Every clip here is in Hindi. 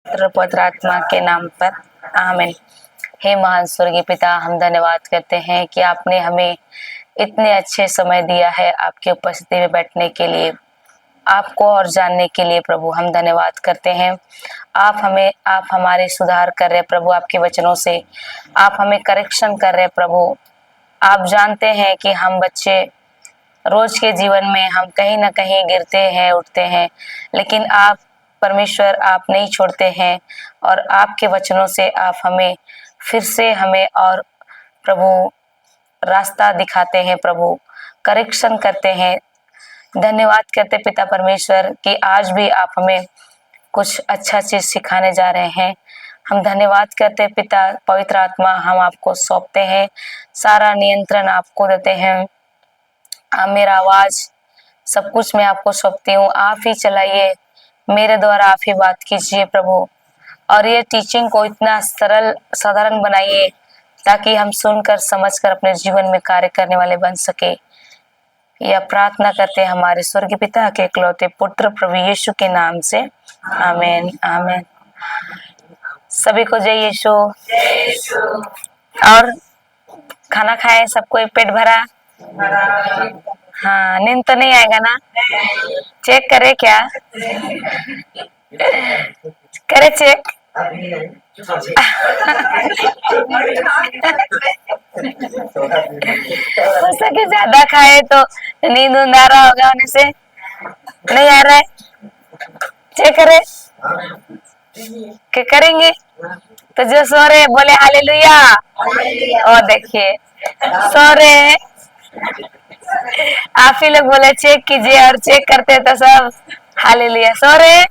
पुत्र पवित्र आत्मा के नाम पर आमीन। हे महान स्वर्गीय पिता, हम धन्यवाद करते हैं कि आपने हमें इतने अच्छे समय दिया है आपकी उपस्थिति में बैठने के लिए, आपको और जानने के लिए। प्रभु हम धन्यवाद करते हैं, आप हमारे सुधार कर रहे प्रभु, आपके वचनों से आप हमें करेक्शन कर रहे प्रभु। आप जानते हैं कि हम बच्चे रोज के जीवन में हम कहीं ना कहीं गिरते हैं, उठते हैं, लेकिन आप परमेश्वर आप नहीं छोड़ते हैं और आपके वचनों से आप हमें फिर से हमें और प्रभु रास्ता दिखाते हैं प्रभु, करेक्शन करते हैं। धन्यवाद करते पिता परमेश्वर कि आज भी आप हमें कुछ अच्छा चीज सिखाने जा रहे हैं। हम धन्यवाद करते पिता पवित्र आत्मा, हम आपको सौंपते हैं, सारा नियंत्रण आपको देते हैं। मेरा आवाज सब कुछ मैं आपको सौंपती हूँ, आप ही चलाइए, मेरे द्वारा आप ही बात कीजिए प्रभु, और ये टीचिंग को इतना सरल साधारण बनाइए ताकि हम सुनकर समझकर अपने जीवन में कार्य करने वाले बन सके। यह प्रार्थना करते हैं हमारे स्वर्गीय पिता के इकलौते पुत्र प्रभु यीशु के नाम से, आमीन आमीन। सभी को जय यीशु। और खाना खाए, सबको पेट भरा? हाँ, नींद तो नहीं आएगा ना? चेक करे क्या? करे चेक? हो सके ज्यादा खाए तो नींद उंद आ रहा होगा होने से, नहीं आ रहा है? चेक करे क्या करेंगे? तो जो सो रहे बोले हालेलुया। और देखिए सो रहे, आप ही लोग बोले चेक कीजिए, और चेक करते तो सब हालेलुया। सो रहे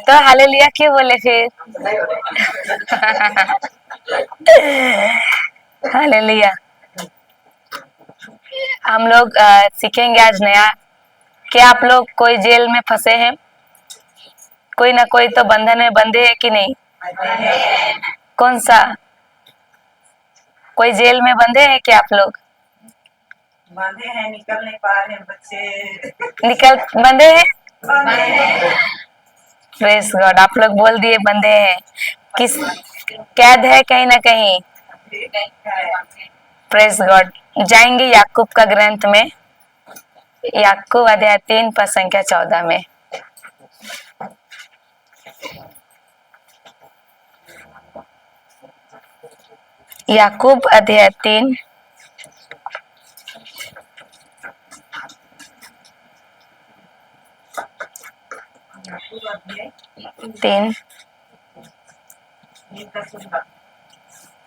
तो हालेलुया क्यों बोले फिर? हालेलुया। हम लोग सीखेंगे आज नया। क्या आप लोग कोई जेल में फंसे हैं? कोई ना कोई तो बंधन में बंधे है कि नहीं? कौन सा? कोई जेल में बंधे हैं क्या आप लोग? बंधे हैं, निकल नहीं पा रहे हैं बच्चे। निकल बंधे हैं? प्रेज गॉड, आप लोग बोल दिए बंधे हैं। किस कैद है कहीं ना कहीं? Praise God. जाएंगे याकूब का ग्रंथ में, याकूब अध्याय 3 पद संख्या 14 में। याकूब अध्याय 3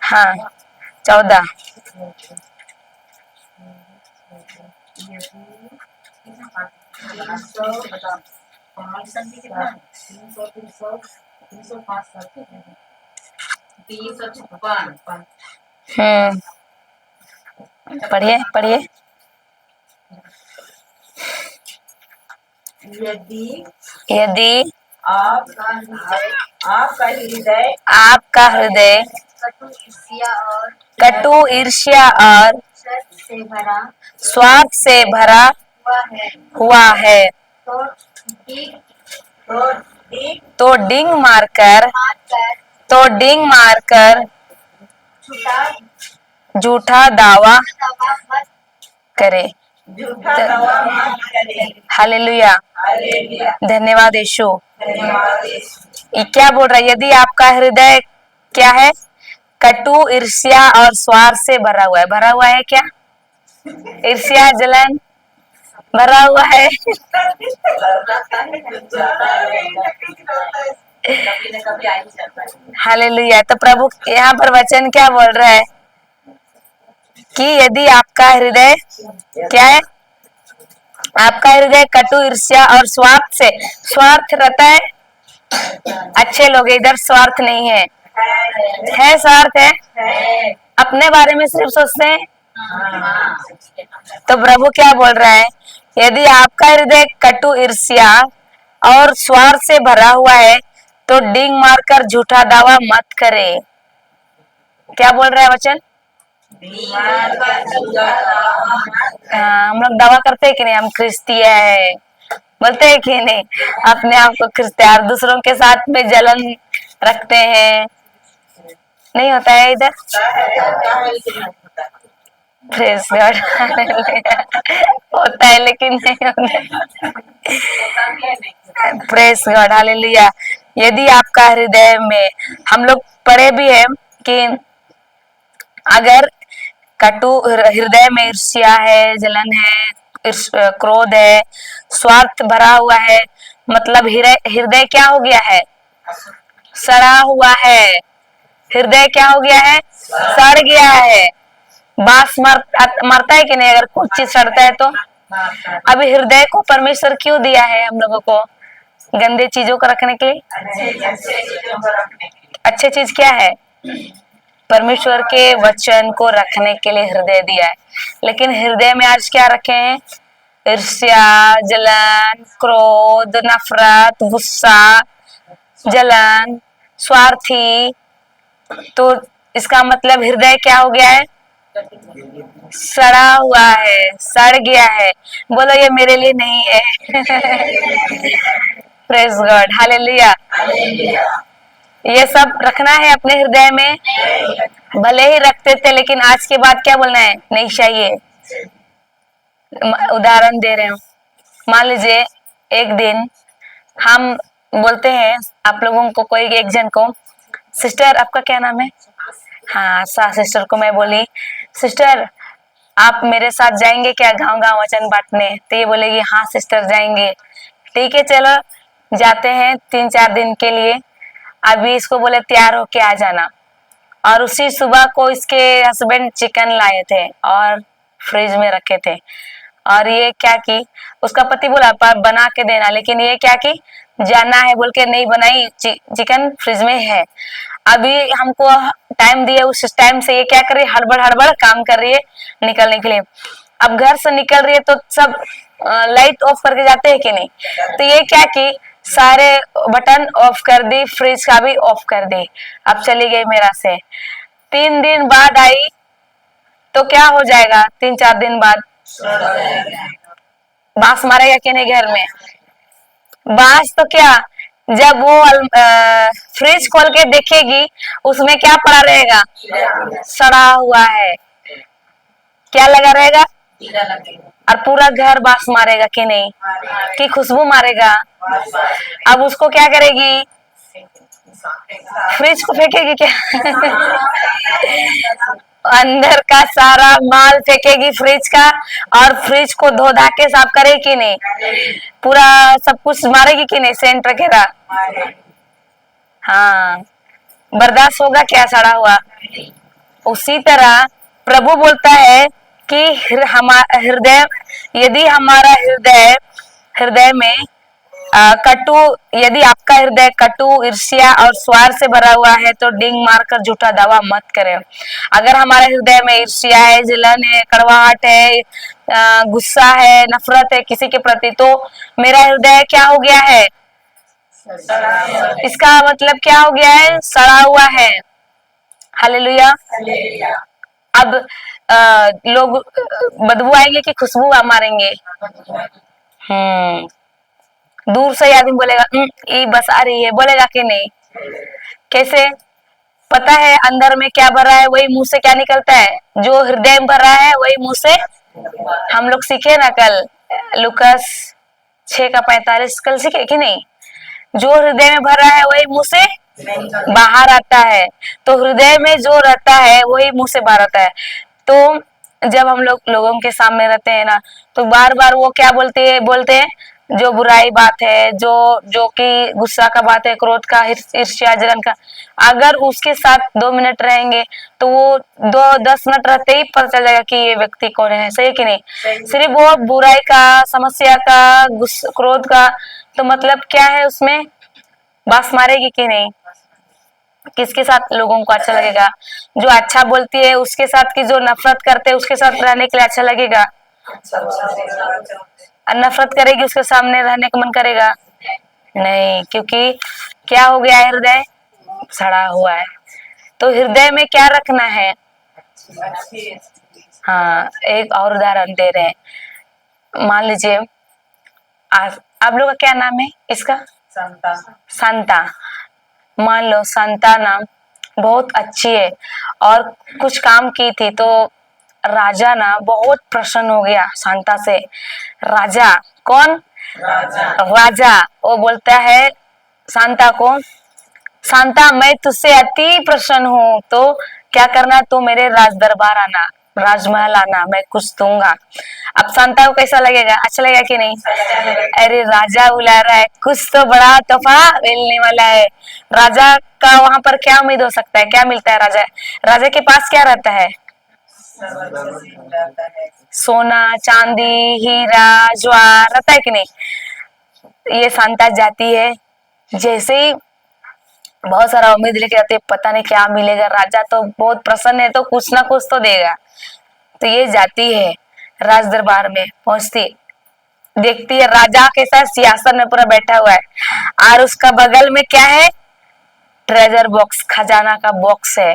हाँ 14। पढ़िए पढ़िए। यदि आपका हृदय कटु ईर्ष्या और स्वार्थ से भरा हुआ है तो डिंग मारकर झूठा दावा करे। हालेलुया, धन्यवाद यीशु। ये क्या बोल रहा है? यदि आपका हृदय क्या है? कटु ईर्ष्या और स्वार्थ से भरा हुआ है। भरा हुआ है क्या? ईर्ष्या जलन भरा हुआ है। हालेलुया। तो प्रभु यहाँ पर वचन क्या बोल रहा है कि यदि आपका हृदय क्या है? आपका हृदय कटु ईर्ष्या और स्वार्थ रहता है। अच्छे लोग इधर स्वार्थ नहीं है, है स्वार्थ है, अपने बारे में सिर्फ सोचते हैं। तो प्रभु क्या बोल रहा है? यदि आपका हृदय कटु ईर्ष्या और स्वार्थ से भरा हुआ है तो डिंग मारकर झूठा दावा मत करे। क्या बोल रहा है वचन? हम लोग दावा करते हैं कि नहीं हम क्रिस्तिया है, बोलते हैं कि नहीं? अपने आप को खींचते हैं और दूसरों के साथ में जलन रखते हैं, नहीं होता है इधर? होता है लेकिन नहीं होता। Press God. होता है लेकिन नहीं होता। होता भी है, नहीं होता। Press God, hallelujah. यदि आपका हृदय में, हम लोग पढ़े भी है कि अगर कटु हृदय में ईर्ष्या है, जलन है, क्रोध है, स्वार्थ भरा हुआ है, मतलब हृदय क्या हो गया है? सड़ा हुआ है। हृदय क्या हो गया है? सड़ गया है। बांस मरता है कि नहीं? अगर कुछ चीज सड़ता है तो। अभी हृदय को परमेश्वर क्यों दिया है हम लोगों को? गंदे चीजों को रखने के लिए। अच्छे चीजों को रखने के लिए। अच्छे चीज क्या है? परमेश्वर के वचन को रखने के लिए हृदय दिया है। लेकिन हृदय में आज क्या रखे हैं? ईर्ष्या, जलन, क्रोध, नफरत, गुस्सा, जलन, स्वार्थी। तो इसका मतलब हृदय क्या हो गया है? सड़ा हुआ है, सड़ गया है। बोलो ये मेरे लिए नहीं है। Praise God, hallelujah. ये सब रखना है अपने हृदय में। भले ही रखते थे लेकिन आज के बाद क्या बोलना है? नहीं चाहिए। उदाहरण दे रहे हूँ, मान लीजिए एक दिन हम बोलते हैं आप लोगों को, कोई एक जन को, सिस्टर आपका क्या नाम है? हाँ, सिस्टर को मैं बोली, सिस्टर आप मेरे साथ जाएंगे क्या गांव गांव वचन बांटने? तो ये बोलेगी हाँ सिस्टर जाएंगे। ठीक है चलो जाते हैं 3-4 दिन के लिए। अभी इसको बोले तैयार होके आ जाना, और उसी सुबह को इसके हस्बैंड चिकन लाए थे और फ्रिज में रखे थे। और ये क्या की, उसका पति बोला पर बना के देना, लेकिन ये क्या की, जाना है बोल के नहीं बनाई, चिकन फ्रिज में है। अभी हमको टाइम दिया, उस टाइम से ये क्या कर रही है? हड़बड़ हड़बड़ काम कर रही है निकलने के लिए। अब घर से निकल रही है तो सब लाइट ऑफ करके जाते हैं कि नहीं? तो ये क्या की, सारे बटन ऑफ कर दी, फ्रिज का भी ऑफ कर दी। अब चली गई मेरा से। 3 दिन बाद आई तो क्या हो जाएगा? 3-4 दिन बाद बांस मारेगा कि नहीं घर में? बांस तो क्या, जब वो फ्रिज खोल के देखेगी उसमें क्या पड़ा रहेगा? सड़ा हुआ है। क्या लगा रहेगा? और पूरा घर बांस मारेगा कि नहीं? कि खुशबू मारेगा? अब उसको क्या करेगी? फ्रिज को फेंकेगी क्या? अंदर का सारा माल फेंकेगी फ्रिज का, और फ्रिज को धो धा के साफ करेगी कि नहीं? पूरा सब कुछ मारेगी कि नहीं? सेंट वगैरह। हाँ, बर्दाश्त होगा क्या सड़ा हुआ? उसी तरह प्रभु बोलता है कि हृदय, यदि हमारा हृदय में कटु, यदि आपका हृदय कटु, ईर्ष्या और स्वार्थ से भरा हुआ है तो डिंग मारकर झूठा दावा मत करें। अगर हमारे हृदय में ईर्ष्या है, जलन है, कड़वाहट है, गुस्सा है, नफरत है किसी के प्रति, तो मेरा हृदय क्या हो गया है? इसका मतलब क्या हो गया है? सड़ा हुआ है। हालेलुया। अब लोग बदबू आएंगे कि खुशबू मारेंगे? दूर से आदमी बोलेगा ये बस आ रही है, बोलेगा कि नहीं? कैसे पता है अंदर में क्या भरा है वही मुंह से क्या निकलता है? जो हृदय में भरा है वही मुंह से, हम लोग सीखे ना कल लुकास 6:45, कल सीखे कि नहीं? जो हृदय में भरा है वही मुंह से बाहर आता है। तो हृदय में जो रहता है वही मुंह से बाहर आता है। तो जब हम लोग लोगों के सामने रहते हैं ना, तो बार बार वो क्या बोलते हैं जो बुराई बात है, जो कि गुस्सा का बात है, क्रोध का, ईर्ष्या, जलन का, अगर उसके साथ 2 मिनट रहेंगे तो वो 10 मिनट रहते ही पता चल जाएगा कि ये व्यक्ति कौन है। सही कि नहीं? सिर्फ वो बुराई का, समस्या का, क्रोध का, तो मतलब क्या है उसमें? बांस मारेगी कि नहीं? किसके साथ लोगों को अच्छा लगेगा? जो अच्छा बोलती है उसके साथ, की जो नफरत करते हैं उसके साथ रहने के लिए अच्छा लगेगा? और नफरत करेगी उसके सामने रहने का मन करेगा? नहीं, क्योंकि क्या हो गया? हृदय सड़ा हुआ है। तो हृदय में क्या रखना है? हाँ, एक और उदाहरण दे रहे हैं। मान लीजिए आप लोग का क्या नाम है इसका? संता। शांता। मान लो शांता नाम बहुत अच्छी है और कुछ काम की थी तो राजा ना बहुत प्रसन्न हो गया शांता से। राजा कौन? राजा। राजा वो बोलता है शांता को, शांता मैं तुझसे अति प्रसन्न हूँ, तो क्या करना, तो मेरे राज दरबार आना, राजमहल आना, मैं कुछ दूंगा। अब शांता को कैसा लगेगा? अच्छा लगेगा कि नहीं? अरे राजा बुला रहा है, कुछ तो बड़ा तोहफा मिलने वाला है। राजा का वहां पर क्या उम्मीद हो सकता है? क्या मिलता है? राजा के पास क्या रहता है? सोना चांदी हीरा ज्वार रहता है कि नहीं? ये शांता जाती है, जैसे ही बहुत सारा उम्मीद लेके आते, पता नहीं क्या मिलेगा, राजा तो बहुत प्रसन्न है तो कुछ ना कुछ तो देगा। तो ये जाती है राज दरबार में, पहुंचती, देखती है राजा के साथ सिंहासन में पूरा बैठा हुआ है और उसका बगल में क्या है? ट्रेजर बॉक्स, खजाना का बॉक्स है,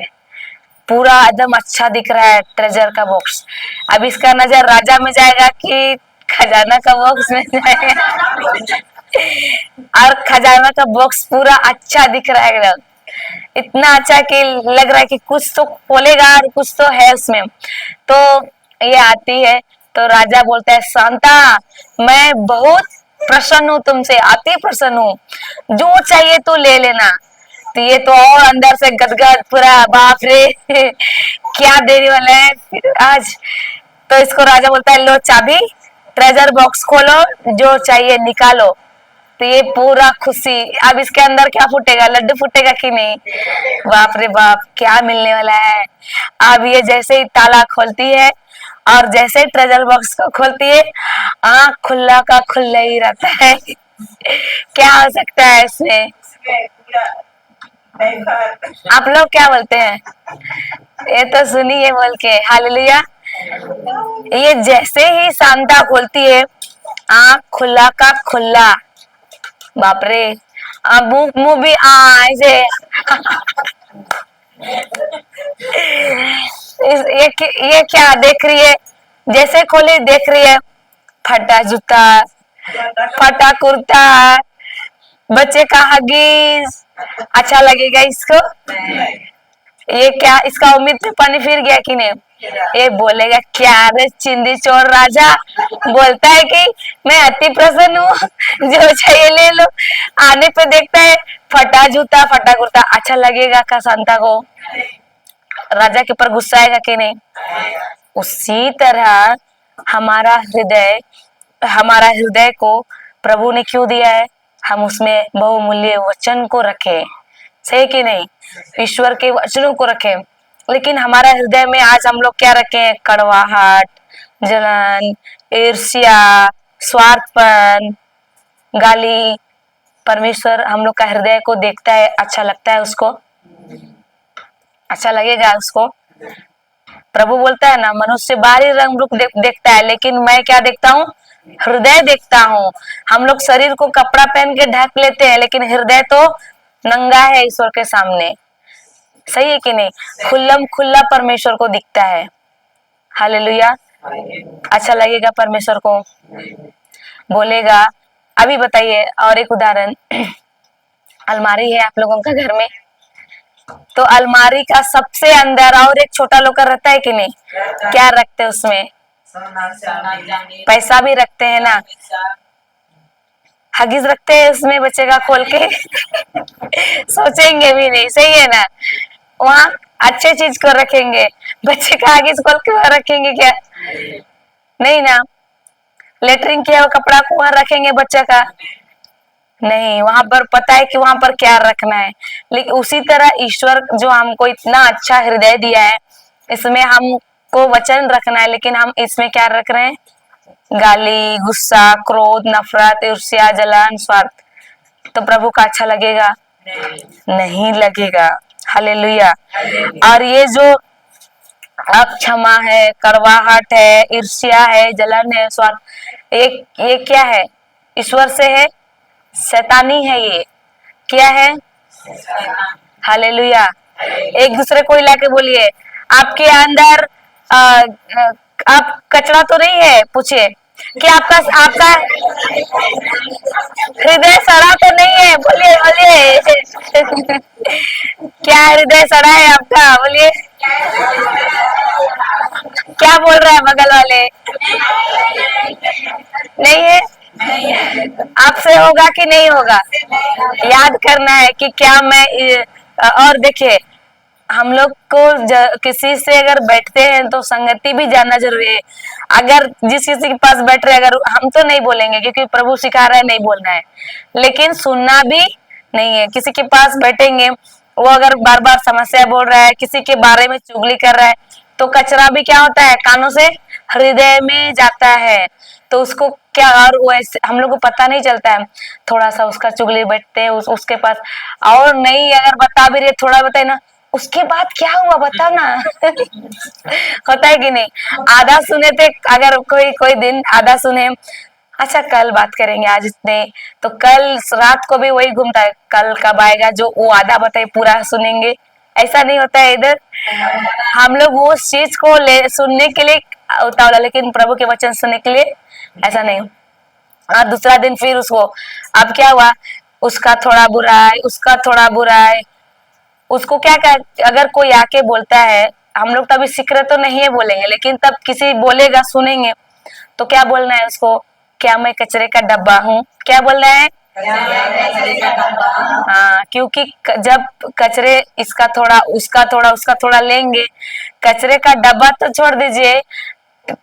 पूरा एकदम अच्छा दिख रहा है ट्रेजर का बॉक्स। अब इसका नजर राजा में जाएगा कि खजाना का बॉक्स में जाएगा? और खजाना का बॉक्स पूरा अच्छा दिख रहा है एकदम, इतना अच्छा कि लग रहा है कि कुछ तो खोलेगा और कुछ तो है उसमें। तो ये आती है तो राजा बोलता है, शांता मैं बहुत प्रसन्न हूँ तुमसे, अति प्रसन्न हूँ, जो चाहिए तो ले लेना। तो ये तो और अंदर से गदगद पूरा, बाप रे क्या देने वाला है आज। तो इसको राजा बोलता है, लो चाबी, ट्रेजर बॉक्स खोलो, जो चाहिए निकालो। तो ये पूरा खुशी, अब इसके अंदर क्या फूटेगा? लड्डू फूटेगा कि नहीं? बाप रे बाप, क्या मिलने वाला है। अब ये जैसे ही ताला खोलती है और जैसे ट्रेजर बॉक्स को खोलती है, आँख खुला का खुला ही रहता है। क्या हो सकता है इसमें? आप लोग क्या बोलते हैं? ये तो सुनिए बोल के हालेलुया। ये जैसे ही शांता खोलती है, आँख खुला का खुला, बाप रे, मुंह मुंह भी ऐसे ये क्या देख रही है? जैसे खोली देख रही है, फटा जूता, फटा कुर्ता, बच्चे का हगीज। अच्छा लगेगा इसको? ये क्या, इसका उम्मीद में पानी फिर गया कि नहीं? ये बोलेगा, क्या रे चिंदी चोर राजा, बोलता है कि मैं अति प्रसन्न हूँ, जो चाहिए ले लो। आने पे देखता है फटा जूता फटा कुर्ता। अच्छा लगेगा का शांता को? राजा के ऊपर गुस्सा आएगा कि नहीं? उसी तरह हमारा हृदय को प्रभु ने क्यों दिया है? हम उसमें बहुमूल्य वचन को रखें, सही कि नहीं? ईश्वर के वचनों को रखें। लेकिन हमारा हृदय में आज हम लोग क्या रखें? कड़वाहट, जलन, ईर्ष्या, स्वार्थपन, गाली। परमेश्वर हम लोग का हृदय को देखता है, अच्छा लगता है उसको? अच्छा लगेगा उसको? प्रभु बोलता है ना, मनुष्य बाहरी रंग रूप देखता है, लेकिन मैं क्या देखता हूँ? हृदय देखता हूँ। हम लोग शरीर को कपड़ा पहन के ढक लेते हैं, लेकिन हृदय तो नंगा है ईश्वर के सामने, सही है कि नहीं? खुल्लम खुल्ला परमेश्वर को दिखता है। हालेलुया। अच्छा लगेगा परमेश्वर को? बोलेगा। अभी बताइए और एक उदाहरण। अलमारी है आप लोगों का घर में, तो अलमारी का सबसे अंदर और एक छोटा लोकर रहता है कि नहीं? क्या रखते हैं उसमें? पैसा भी रखते हैं ना, हगीज रखते हैं उसमें बच्चे का खोल के सोचेंगे भी नहीं, सही है ना? वहाँ अच्छे चीज को रखेंगे, बच्चे का हगीज खोल के वहां रखेंगे क्या? नहीं ना। लेटरिन किया हुआ कपड़ा को वहां रखेंगे बच्चा का? नहीं, वहां पर पता है कि वहां पर क्या रखना है। लेकिन उसी तरह ईश्वर जो हमको इतना अच्छा हृदय दिया है, इसमें हमको वचन रखना है, लेकिन हम इसमें क्या रख रहे हैं? गाली, गुस्सा, क्रोध, नफरत, ईर्ष्या, जलन, स्वार्थ। तो प्रभु का अच्छा लगेगा? नहीं लगेगा। हालेलुया। और ये जो अक्षमा है, कड़वाहट है, ईर्ष्या है, जलन है, स्वार्थ, ये क्या है? ईश्वर से है? शैतानी है ये। क्या है? हालेलुया। एक दूसरे को हिला के बोलिए, आपके अंदर आप कचरा तो नहीं है? पूछिए, कि आपका आपका हृदय सड़ा तो नहीं है? बोलिए बोलिए। क्या हृदय सड़ा है आपका? बोलिए। क्या बोल रहा है बगल वाले? नहीं है? आपसे होगा कि नहीं होगा? याद करना है कि क्या मैं और देखिए, हम लोग को किसी से अगर बैठते हैं तो संगति भी जानना जरूरी है। अगर जिस किसी के पास बैठ रहे, अगर हम तो नहीं बोलेंगे क्योंकि प्रभु सिखा रहा है नहीं बोलना है, लेकिन सुनना भी नहीं है। किसी के पास बैठेंगे, वो अगर बार बार समस्या बोल रहा है, किसी के बारे में चुगली कर रहा है, तो कचरा भी क्या होता है, कानों से हृदय में जाता है। तो उसको क्या, और वैसे हम लोग को पता नहीं चलता है, थोड़ा सा उसका चुगली बैठते हैं उसके पास, और नहीं अगर बता भी रहे, थोड़ा बताए ना, उसके बाद क्या हुआ बताओ ना। होता है कि नहीं? आधा सुने थे, अगर कोई कोई दिन आधा सुने, अच्छा कल बात करेंगे, आज इतने, तो कल रात को भी वही घूमता है, कल कब आएगा जो वो आधा बताए पूरा सुनेंगे। ऐसा नहीं होता है इधर। हम लोग वो चीज को ले सुनने के लिए उतावला, लेकिन प्रभु के वचन सुनने के लिए ऐसा नहीं। और दूसरा दिन फिर उसको, अब क्या हुआ, उसका थोड़ा बुरा है, उसका थोड़ा बुरा है, उसको क्या कर, अगर कोई आके बोलता है, हम लोग तभी सीक्रेट तो नहीं है बोलेंगे, लेकिन तब किसी बोलेगा सुनेंगे, तो क्या बोलना है उसको, क्या मैं कचरे का डब्बा हूँ? क्या बोलना है? हाँ, क्योंकि जब कचरे इसका थोड़ा उसका थोड़ा उसका थोड़ा लेंगे, कचरे का डब्बा तो छोड़ दीजिए,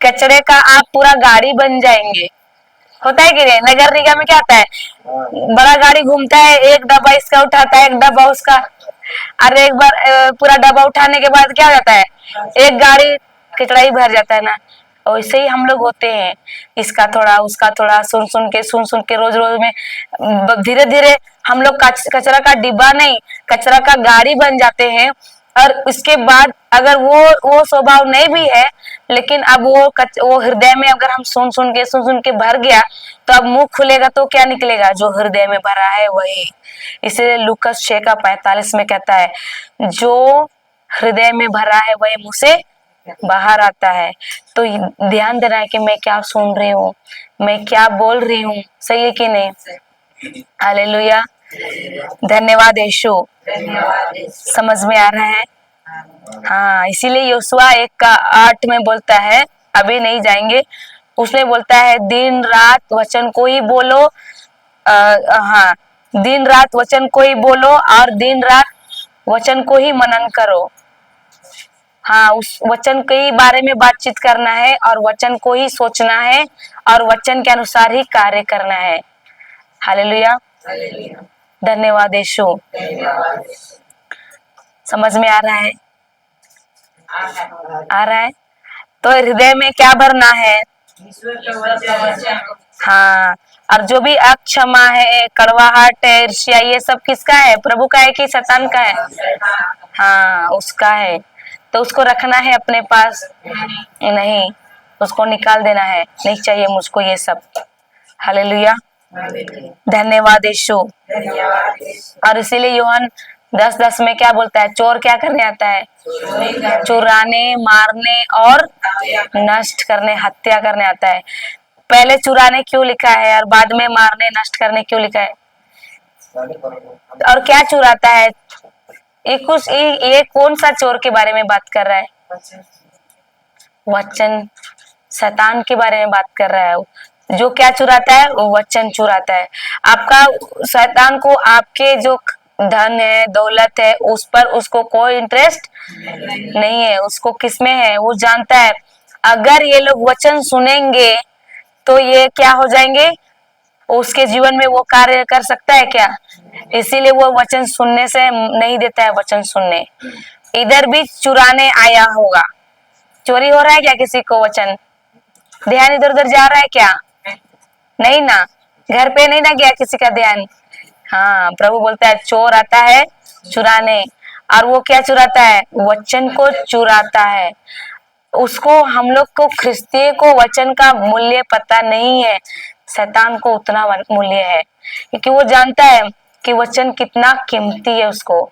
कचरे का आप पूरा गाड़ी बन जाएंगे। होता है कि नहीं? नगर निगम में क्या होता है, बड़ा गाड़ी घूमता है, एक डब्बा इसका उठाता है, एक डब्बा उसका, अरे एक बार पूरा डब्बा उठाने के बाद क्या हो जाता है, एक गाड़ी कचरा ही भर जाता है ना। वैसे ही हम लोग होते हैं, इसका थोड़ा उसका थोड़ा, सुन सुन के रोज रोज में धीरे धीरे हम लोग कचरा का डिब्बा नहीं, कचरा का गाड़ी बन जाते हैं। और उसके बाद अगर वो स्वभाव नहीं भी है, लेकिन अब वो हृदय में अगर हम सुन सुन के भर गया, तो अब मुंह खुलेगा तो क्या निकलेगा, जो हृदय में भरा है वही। इसलिए लूकस 6:45 में कहता है, जो हृदय में भरा है वही मुंह से बाहर आता है। तो ध्यान देना है कि मैं क्या सुन रही हूँ, मैं क्या बोल रही हूँ, सही है कि नहीं? हालेलुया, धन्यवाद यीशु। समझ में आ रहा है? हाँ, इसीलिए योशुआ 1:8 में बोलता है, अभी नहीं जाएंगे, उसमें बोलता है दिन रात वचन को ही बोलो, हाँ, दिन रात वचन को ही बोलो और दिन रात वचन को ही मनन करो। हाँ, उस वचन के बारे में बातचीत करना है और वचन को ही सोचना है और वचन के अनुसार ही कार्य करना है। हालेलुया, धन्यवाद यीशु। समझ में आ रहा है? आ रहा है? तो हृदय में क्या भरना है? हाँ, और जो भी अक्षमा है, कड़वाहट है, ईर्ष्या, ये सब किसका है? प्रभु का है कि शैतान का है? हाँ, उसका है। तो उसको रखना है अपने पास नहीं, उसको निकाल देना है, नहीं चाहिए मुझको ये सब। हालेलुया, धन्यवाद यीशु। और इसीलिए यूहन्ना 10:10 में क्या बोलता है, चोर क्या करने आता है? चुराने, मारने और नष्ट करने, हत्या करने आता है। पहले चुराने क्यों लिखा है और बाद में मारने नष्ट करने क्यों लिखा है? और क्या चुराता है? ये कौन सा चोर के बारे में बात कर रहा है? वचन, शैतान के बारे में बात कर रहा है। जो क्या चुराता है? वो वचन चुराता है। आपका शैतान को आपके जो धन है, दौलत है, उस पर उसको कोई इंटरेस्ट नहीं है। उसको किसमें है वो जानता है। अगर ये लोग वचन सुनेंगे तो ये क्या हो जाएंगे, उसके जीवन में वो कार्य कर सकता है क्या? इसीलिए वो वचन सुनने से नहीं देता है, वचन सुनने। इधर भी चुराने आया होगा। चोरी हो रहा है क्या किसी को? वचन ध्यान इधर उधर जा रहा है क्या? नहीं ना, घर पे नहीं ना गया किसी का ध्यान। हाँ, प्रभु बोलता है चोर आता है चुराने, और वो क्या चुराता है? वचन को चुराता है। उसको, हम लोग को ख्रिस्तीय को वचन का मूल्य पता नहीं है, शैतान को उतना मूल्य है, क्योंकि वो जानता है कि वचन कितना कीमती है। उसको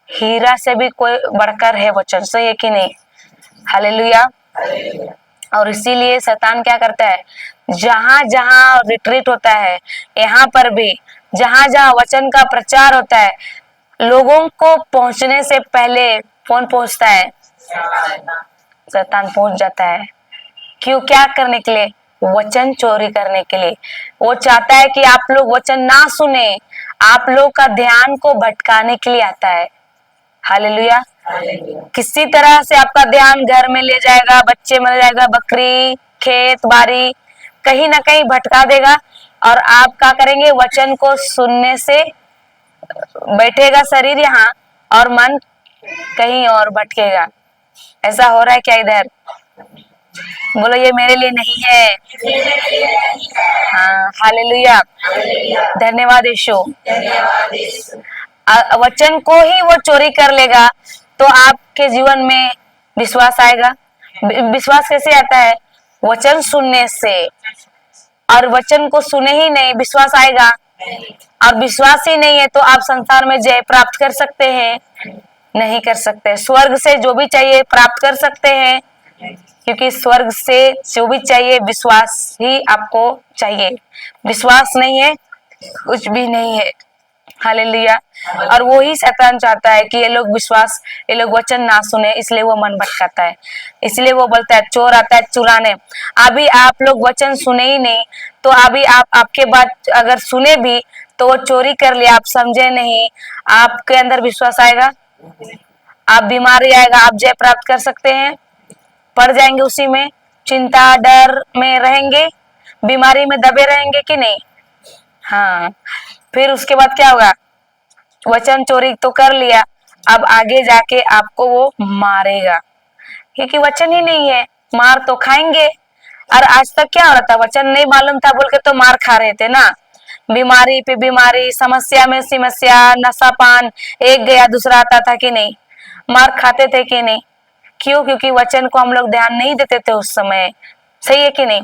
हीरा से भी कोई बढ़कर है वचन, सही है कि नहीं? हालेलुया। और इसीलिए शैतान क्या करता है, जहां जहां रिट्रीट होता है, यहाँ पर भी जहां जहां वचन का प्रचार होता है, लोगों को पहुंचने से पहले कौन पहुंचता है? शैतान पहुंच जाता है। क्यों? क्या करने के लिए? वचन चोरी करने के लिए। वो चाहता है कि आप लोग वचन ना सुने, आप लोग का ध्यान को भटकाने के लिए आता है। हालेलुया। किसी तरह से आपका ध्यान घर में ले जाएगा, बच्चे में ले जाएगा, बकरी, खेत बाड़ी, कहीं ना कहीं भटका देगा, और आप क्या करेंगे? वचन को सुनने से बैठेगा शरीर यहाँ और मन कहीं और भटकेगा। ऐसा हो रहा है क्या इधर? बोलो, ये मेरे लिए नहीं है। हाँ, हालेलुया, धन्यवाद यीशु। वचन को ही वो चोरी कर लेगा तो आपके जीवन में विश्वास आएगा। विश्वास कैसे आता है? वचन सुनने से। और वचन को सुने ही नहीं, विश्वास आएगा? और विश्वास ही नहीं है तो आप संसार में जय प्राप्त कर सकते हैं? नहीं कर सकते। स्वर्ग से जो भी चाहिए प्राप्त कर सकते हैं, क्योंकि स्वर्ग से जो भी चाहिए विश्वास ही आपको चाहिए। विश्वास नहीं है कुछ भी नहीं है। हालेलुया। और वो ही शैतान चाहता है कि ये लोग वचन ना सुने, इसलिए वो मन भटकाता है। इसलिए वो बोलता है चोर आता है चुराने। अभी आप लोग वचन सुने ही नहीं, तो अभी आपके बात अगर सुने भी तो वो चोरी कर लिया, आप समझे नहीं, आपके अंदर विश्वास आएगा? आप बीमारी आएगा, आप जय प्राप्त कर सकते हैं? पड़ जाएंगे उसी में, चिंता डर में रहेंगे, बीमारी में दबे रहेंगे कि नहीं? हाँ। फिर उसके बाद क्या होगा? वचन चोरी तो कर लिया, अब आगे जाके आपको वो मारेगा, क्योंकि वचन ही नहीं है, मार तो खाएंगे। और आज तक क्या हो रहा था? वचन नहीं मालूम था बोल के तो मार खा रहे थे ना। बीमारी पे बीमारी, समस्या में समस्या, नशा पान, एक गया दूसरा आता था कि नहीं? मार खाते थे कि नहीं? क्यों? क्योंकि वचन को हम लोग ध्यान नहीं देते थे उस समय। सही है कि नहीं?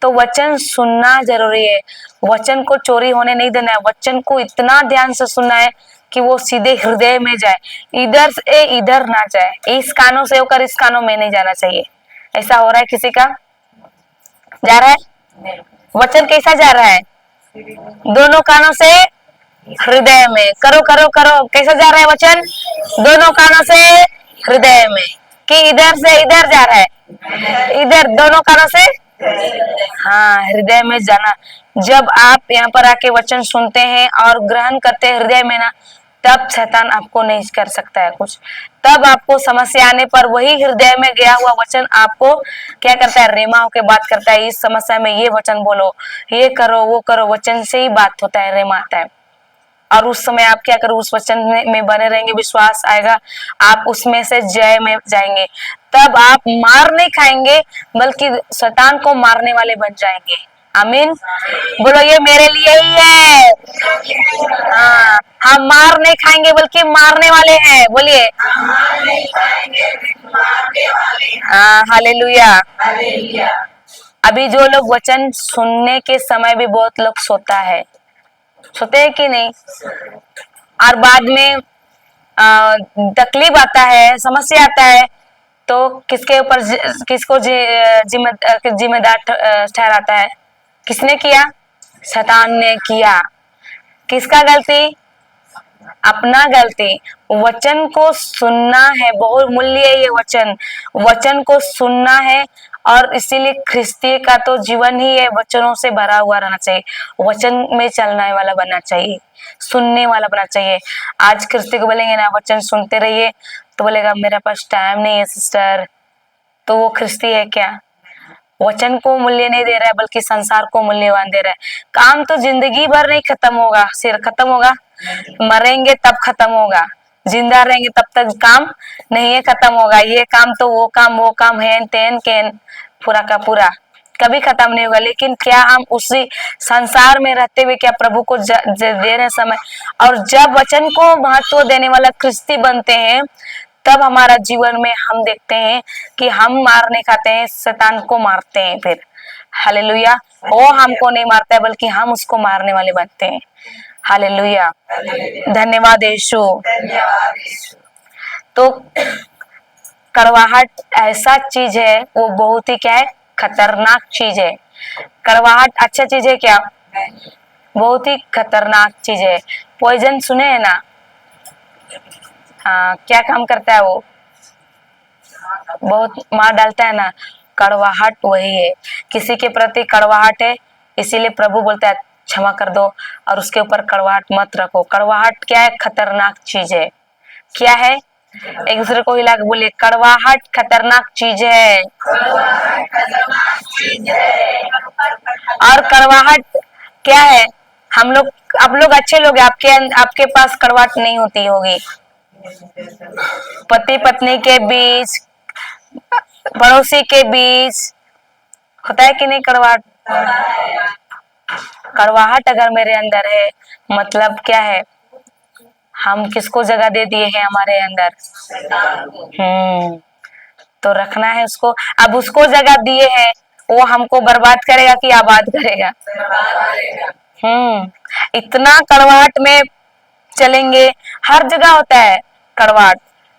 तो वचन सुनना जरूरी है। वचन को चोरी होने नहीं देना है। वचन को इतना ध्यान से सुनना है कि वो सीधे हृदय में जाए, इधर से इधर ना जाए, इस कानों से होकर इस कानों में नहीं जाना चाहिए। ऐसा हो रहा है किसी का? जा रहा है? वचन कैसा जा रहा है? दोनों कानों से हृदय में। करो करो करो, कैसा जा रहा है वचन? दोनों कानों से हृदय में। कि इधर से इधर जा रहा है? इधर दोनों कानों से, हाँ, हृदय में जाना। जब आप यहाँ पर आके वचन सुनते हैं और ग्रहण करते हैं हृदय में ना, तब शैतान आपको नहीं कर सकता है कुछ। तब आपको समस्या आने पर वही हृदय में गया हुआ वचन आपको क्या करता है? रेमा होके बात करता है, इस समस्या में ये वचन बोलो, ये करो वो करो, वचन से ही बात होता है, रेमा आता है। और उस समय आप क्या करो? उस वचन में बने रहेंगे, विश्वास आएगा, आप उसमें से जय में जाएंगे। तब आप मार नहीं खाएंगे, बल्कि शैतान को मारने वाले बन जाएंगे। आमीन। बोलो, ये मेरे लिए ही है। हाँ, हम मार नहीं खाएंगे बल्कि मारने वाले हैं। बोलिए, हाँ, हालेलुया। अभी जो लोग वचन सुनने के समय भी बहुत लोग सोता है, सोते हैं कि नहीं? और बाद में तकलीफ आता है, समस्या आता है, तो किसके ऊपर किसको जिम्मेदार ठहराता है? किसने किया? शैतान ने किया। किसका गलती? अपना गलती। वचन को सुनना है, बहुत मूल्य है ये वचन। वचन को सुनना है, और इसीलिए ख्रिस्ती का तो जीवन ही है वचनों से भरा हुआ रहना चाहिए। वचन में चलने वाला बनना चाहिए, सुनने वाला बनना चाहिए। आज ख्रिस्ती को बोलेंगे ना वचन सुनते रहिए, तो बोलेगा मेरे पास टाइम नहीं है सिस्टर, तो वो ख्रिस्ती है क्या? वचन को मूल्य नहीं दे रहा है, बल्कि संसार को मूल्यवान दे रहा है। काम तो जिंदगी भर नहीं खत्म होगा, सिर खत्म होगा, मरेंगे तब खत्म होगा। जिंदा रहेंगे तब तक काम नहीं है खत्म होगा। ये काम तो वो काम हेन तेन केन, पूरा का पूरा कभी खत्म नहीं होगा। लेकिन क्या हम उसी संसार में रहते हुए क्या प्रभु को दे रहे समय? और जब वचन को महत्व देने वाला ख्रिस्ती बनते हैं, तब हमारा जीवन में हम देखते हैं कि हम मार नहीं खाते हैं, शैतान को मारते हैं। फिर हालेलुया, वो हमको नहीं मारता है, बल्कि हम उसको मारने वाले बनते हैं। हालेलुया, धन्यवाद यीशु। तो कड़वाहट ऐसा चीज है, वो बहुत ही क्या है? खतरनाक चीज है। कड़वाहट अच्छा चीज है क्या? बहुत ही खतरनाक चीज है। पॉइजन सुने हैं ना? हाँ, क्या काम करता है वो? बहुत मार डालता है ना। कड़वाहट वही है, किसी के प्रति कड़वाहट है, इसीलिए प्रभु बोलता है क्षमा कर दो और उसके ऊपर कड़वाहट मत रखो। कड़वाहट क्या है? खतरनाक चीज है। क्या है? एक दूसरे को हिला के बोलिए, कड़वाहट खतरनाक चीज है। और कड़वाहट क्या है? हम लोग, आप लोग अच्छे लोग हैं, आपके पास कड़वाहट नहीं होती होगी। पति पत्नी के बीच, पड़ोसी के बीच होता है कि नहीं कड़वाहट? कड़वाहट अगर मेरे अंदर है, मतलब क्या है? हम किसको जगह दे दिए हैं हमारे अंदर? तो रखना है उसको। अब उसको जगह दिए हैं, वो हमको बर्बाद करेगा कि आबाद करेगा? इतना कड़वाहट में चलेंगे, हर जगह होता है कड़वाहट।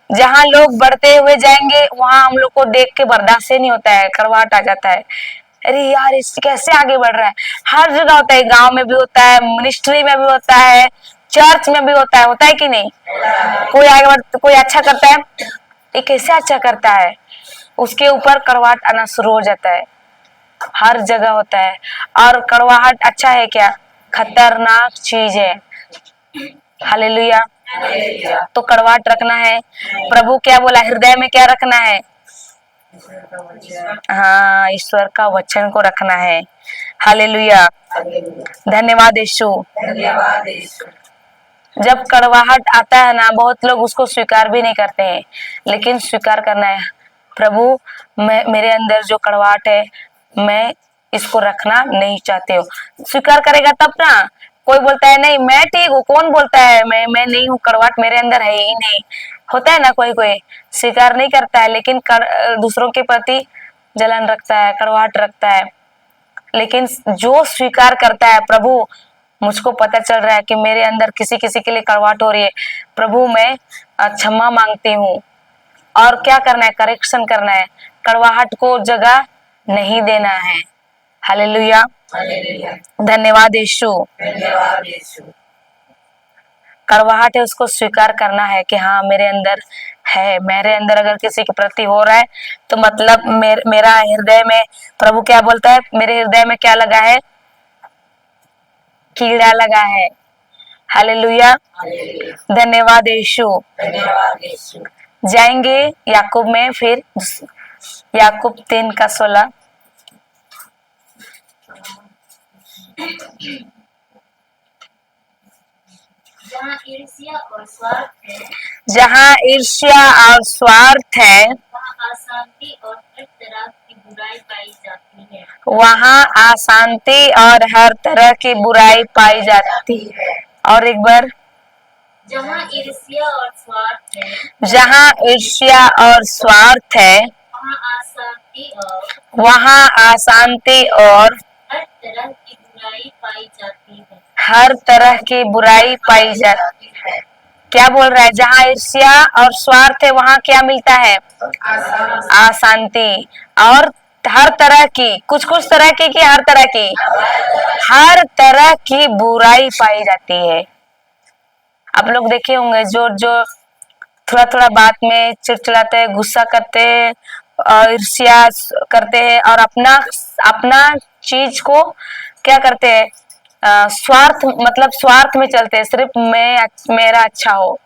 जहाँ लोग बढ़ते हुए जाएंगे वहां हम लोग को देख के बर्दाश्त नहीं होता है, कड़वाहट आ जाता है। अरे यार, इस कैसे आगे बढ़ रहा है। हर जगह होता है, गांव में भी होता है, मिनिस्ट्री में भी होता है, चर्च में भी होता है कि नहीं? कोई आगे बढ़, कोई अच्छा करता है, ये कैसे अच्छा करता है, उसके ऊपर कड़वाहट आना शुरू हो जाता है। हर जगह होता है। और कड़वाहट अच्छा है क्या? खतरनाक चीज है। हालेलुया। तो कड़वाहट रखना है। प्रभु क्या बोला? हृदय में क्या रखना है? हाँ, ईश्वर का वचन को रखना है। हालेलुया। धन्यवाद यीशु। जब कड़वाहट आता है ना, बहुत लोग उसको स्वीकार भी नहीं करते हैं, लेकिन स्वीकार करना है। प्रभु, मेरे अंदर जो कड़वाहट है, मैं इसको रखना नहीं चाहते हो। स्वीकार करेगा तब ना। कोई बोलता है नहीं मैं ठीक हूँ, कौन बोलता है मैं नहीं हूँ, कड़वाहट मेरे अंदर है ही नहीं। होता है ना, कोई कोई स्वीकार नहीं करता है, लेकिन दूसरों के प्रति जलन रखता है, कड़वाहट रखता है। लेकिन जो स्वीकार करता है, प्रभु मुझको पता चल रहा है कि मेरे अंदर किसी किसी के लिए कड़वाहट हो रही है, प्रभु मैं क्षमा मांगती हूँ। और क्या करना है? करेक्शन करना है, कड़वाहट को जगह नहीं देना है। हालेलुया। धन्यवाद यीशु। कड़वाहट है, उसको स्वीकार करना है कि हाँ मेरे अंदर है। मेरे अंदर अगर किसी के प्रति हो रहा है तो मतलब मेरा हृदय में, प्रभु क्या बोलता है? मेरे हृदय में क्या लगा है? कीड़ा लगा है। हालेलुया। धन्यवाद यीशु। जाएंगे याकूब में, फिर याकूब 3:16। जहाँ ईर्ष्या और स्वार्थ है, जहाँ ईर्ष्या और स्वार्थ है, वहाँ अशांति और हर तरह की बुराई पाई जाती है। वहाँ अशांति और हर तरह की बुराई पाई जाती है। और एक बार, जहाँ ईर्ष्या और स्वार्थ है, जहाँ ईर्ष्या और स्वार्थ है, वहाँ अशांति और हर तरह की बुराई पाई जाती है। हर तरह की बुराई पाई जाती है। क्या बोल रहा है? जहाँ ईर्ष्या और स्वार्थ है, वहाँ क्या मिलता है? अशांति। और हर तरह की, कुछ कुछ तरह की कि हर तरह की? हर तरह की बुराई पाई जाती है। आप लोग देखे होंगे जो जो थोड़ा थोड़ा बात में चिड़चिड़ाते हैं, गुस्सा करते हैं, ईर्ष्या करते हैं और अपना अपना चीज को क्या करते हैं? स्वार्थ, मतलब स्वार्थ में चलते हैं। सिर्फ मेरा अच्छा हो,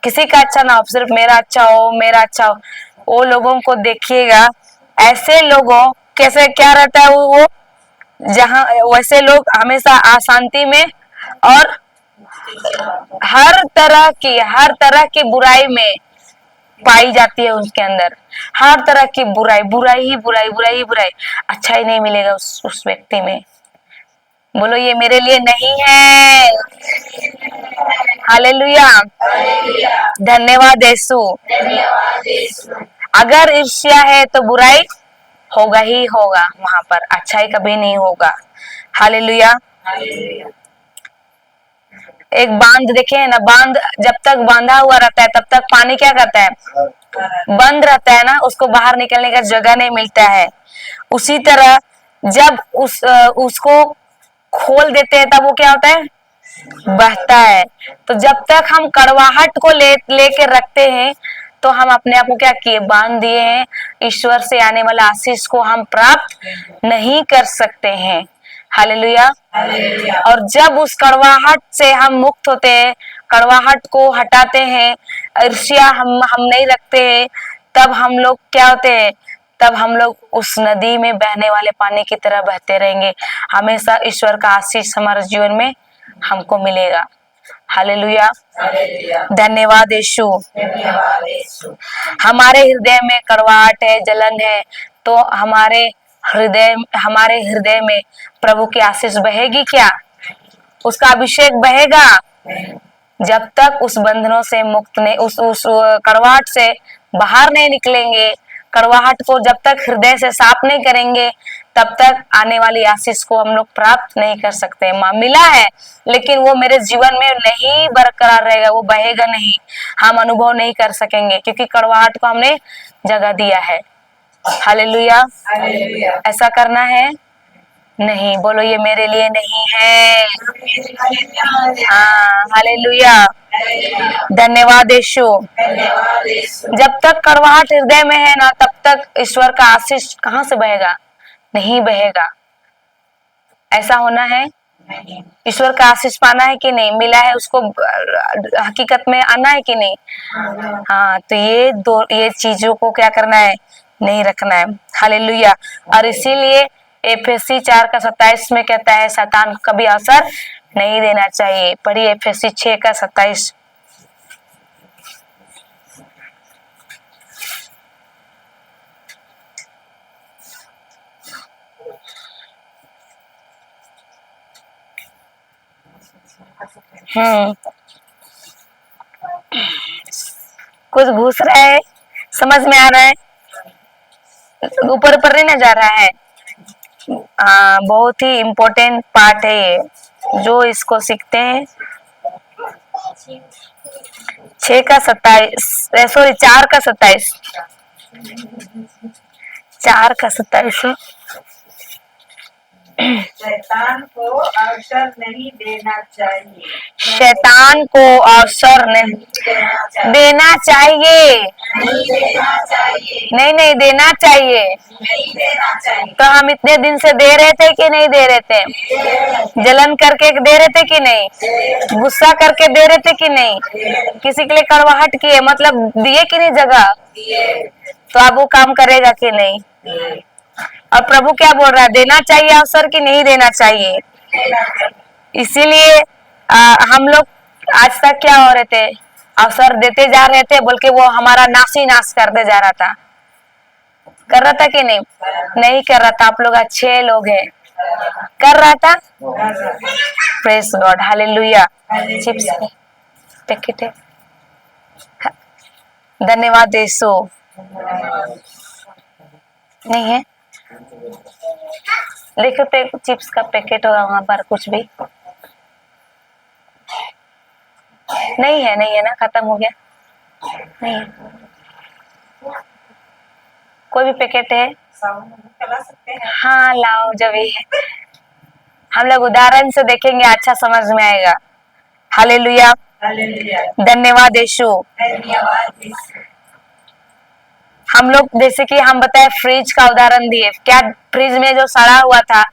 किसी का अच्छा ना हो, सिर्फ मेरा अच्छा हो, मेरा अच्छा हो। वो लोगों को देखिएगा, ऐसे लोगों कैसे क्या रहता है वो जहाँ वैसे लोग हमेशा अशांति में और हर तरह की बुराई में पाई जाती है। उसके अंदर हर तरह की बुराई, बुराई ही बुराई, बुराई ही बुराई। अच्छा ही नहीं मिलेगा उस व्यक्ति में। बोलो ये मेरे लिए नहीं है। हालेलुया। धन्यवाद यीशु। अगर ईर्ष्या है तो बुराई होगा ही होगा, वहां पर अच्छाई कभी नहीं होगा। हालेलुया। एक बांध देखे ना, बांध जब तक बांधा हुआ रहता है तब तक पानी क्या करता है? बंद रहता है ना, उसको बाहर निकलने का जगह नहीं मिलता है। उसी तरह जब उसको खोल देते हैं तब वो क्या होता है, बहता है। तो जब तक हम कड़वाहट को लेके रखते हैं तो हम अपने आप को क्या किए, बांध दिए हैं। ईश्वर से आने वाला आशीष को हम प्राप्त नहीं कर सकते हैं। हालेलुया। और जब उस कड़वाहट से हम मुक्त होते हैं, कड़वाहट को हटाते हैं, ईर्ष्या हम नहीं रखते हैं, तब हम लोग क्या होते हैं, तब हम लोग उस नदी में बहने वाले पानी की तरह बहते रहेंगे। हमेशा ईश्वर का आशीष हमारे जीवन में हमको मिलेगा। हालेलुया। धन्यवाद यीशु। हमारे हृदय में कड़वाहट है, जलन है, तो हमारे हृदय में प्रभु की आशीष बहेगी क्या? उसका अभिषेक बहेगा। जब तक उस बंधनों से मुक्त नहीं, उस कड़वाहट से बाहर नहीं निकलेंगे, कड़वाहट को जब तक हृदय से साफ नहीं करेंगे, तब तक आने वाली आशीष को हम लोग प्राप्त नहीं कर सकते। मिला है लेकिन वो मेरे जीवन में नहीं बरकरार रहेगा, वो बहेगा नहीं, हम अनुभव नहीं कर सकेंगे, क्योंकि कड़वाहट को हमने जगह दिया है। हालेलुया। ऐसा करना है नहीं, बोलो ये मेरे लिए नहीं है। हाँ, हालेलुया। धन्यवाद यीशु। जब तक कड़वाहट हृदय में है ना, तब तक ईश्वर का आशीष कहाँ से बहेगा? नहीं बहेगा। ऐसा होना है, ईश्वर का आशीष पाना है कि नहीं, मिला है उसको हकीकत में आना है कि नहीं। हाँ, तो ये चीजों को क्या करना है, नहीं रखना है। हालेलुया। और इसीलिए एफएससी 4:27 में कहता है शैतान को कभी अवसर नहीं देना चाहिए। पढ़िए एफएससी 6:27। कुछ घुस रहा है, समझ में आ रहा है, ऊपर ऊपर नहीं ना जा रहा है। बहुत ही इम्पोर्टेंट पार्ट है ये, जो इसको सीखते हैं। 6:27 सॉरी 4:27 4:27 शैतान को अवसर नहीं देना चाहिए। शैतान को अवसर नहीं देना चाहिए। नहीं देना चाहिए। तो हम इतने दिन से दे रहे थे कि नहीं दे रहे थे? जलन करके दे रहे थे कि नहीं? गुस्सा करके दे रहे थे कि नहीं? किसी के लिए कड़वाहट किए, मतलब दिए कि नहीं जगह? तो अब वो काम करेगा कि नहीं? और प्रभु क्या बोल रहा है, देना चाहिए अवसर कि नहीं देना चाहिए? इसीलिए हम लोग आज तक क्या हो रहे थे, अवसर देते जा रहे थे, बल्कि वो हमारा नासी नाश करते जा रहा था। कर रहा था कि नहीं? नहीं कर रहा था। आप लोग अच्छे लोग हैं। कर रहा था। Praise God. Hallelujah. Chips packet है। धन्यवाद यीशु। नहीं है, देखो चिप्स का पैकेट होगा वहां पर, कुछ भी नहीं है ना, खत्म हो गया। नहीं है, कोई भी पैकेट है? चला सकते हैं। हाँ लाओ, जब ये हम लोग उदाहरण से देखेंगे, अच्छा समझ में आएगा। हालेलुया। धन्यवाद यीशु। हम लोग जैसे कि हम बताए फ्रिज का उदाहरण दिए, क्या फ्रिज में जो सड़ा हुआ था,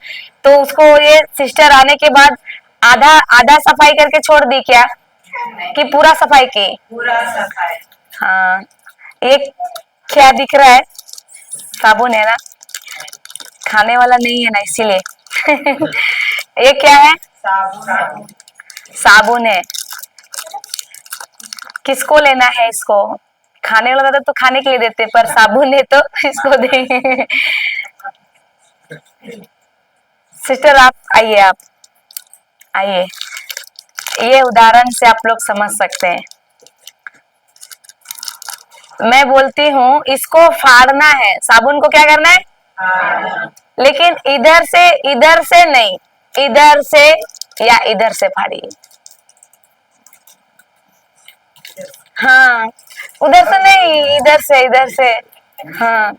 तो उसको ये सिस्टर आने के बाद आधा सफाई करके छोड़ दी क्या, कि पूरा सफाई की? पूरा सफाई। हाँ, ये क्या दिख रहा है? साबुन है ना, खाने वाला नहीं है ना, इसीलिए ये क्या है? साबुन है। किसको लेना है इसको? खाने वाला था तो खाने के लिए देते, पर साबुन है तो इसको देंगे। सिस्टर आप आइए, आप आइए, ये उदाहरण से आप लोग समझ सकते हैं। मैं बोलती हूँ इसको फाड़ना है, साबुन को क्या करना है? लेकिन इधर से नहीं, इधर से या इधर से फाड़िए। हाँ, उधर से नहीं, इधर से। हाँ,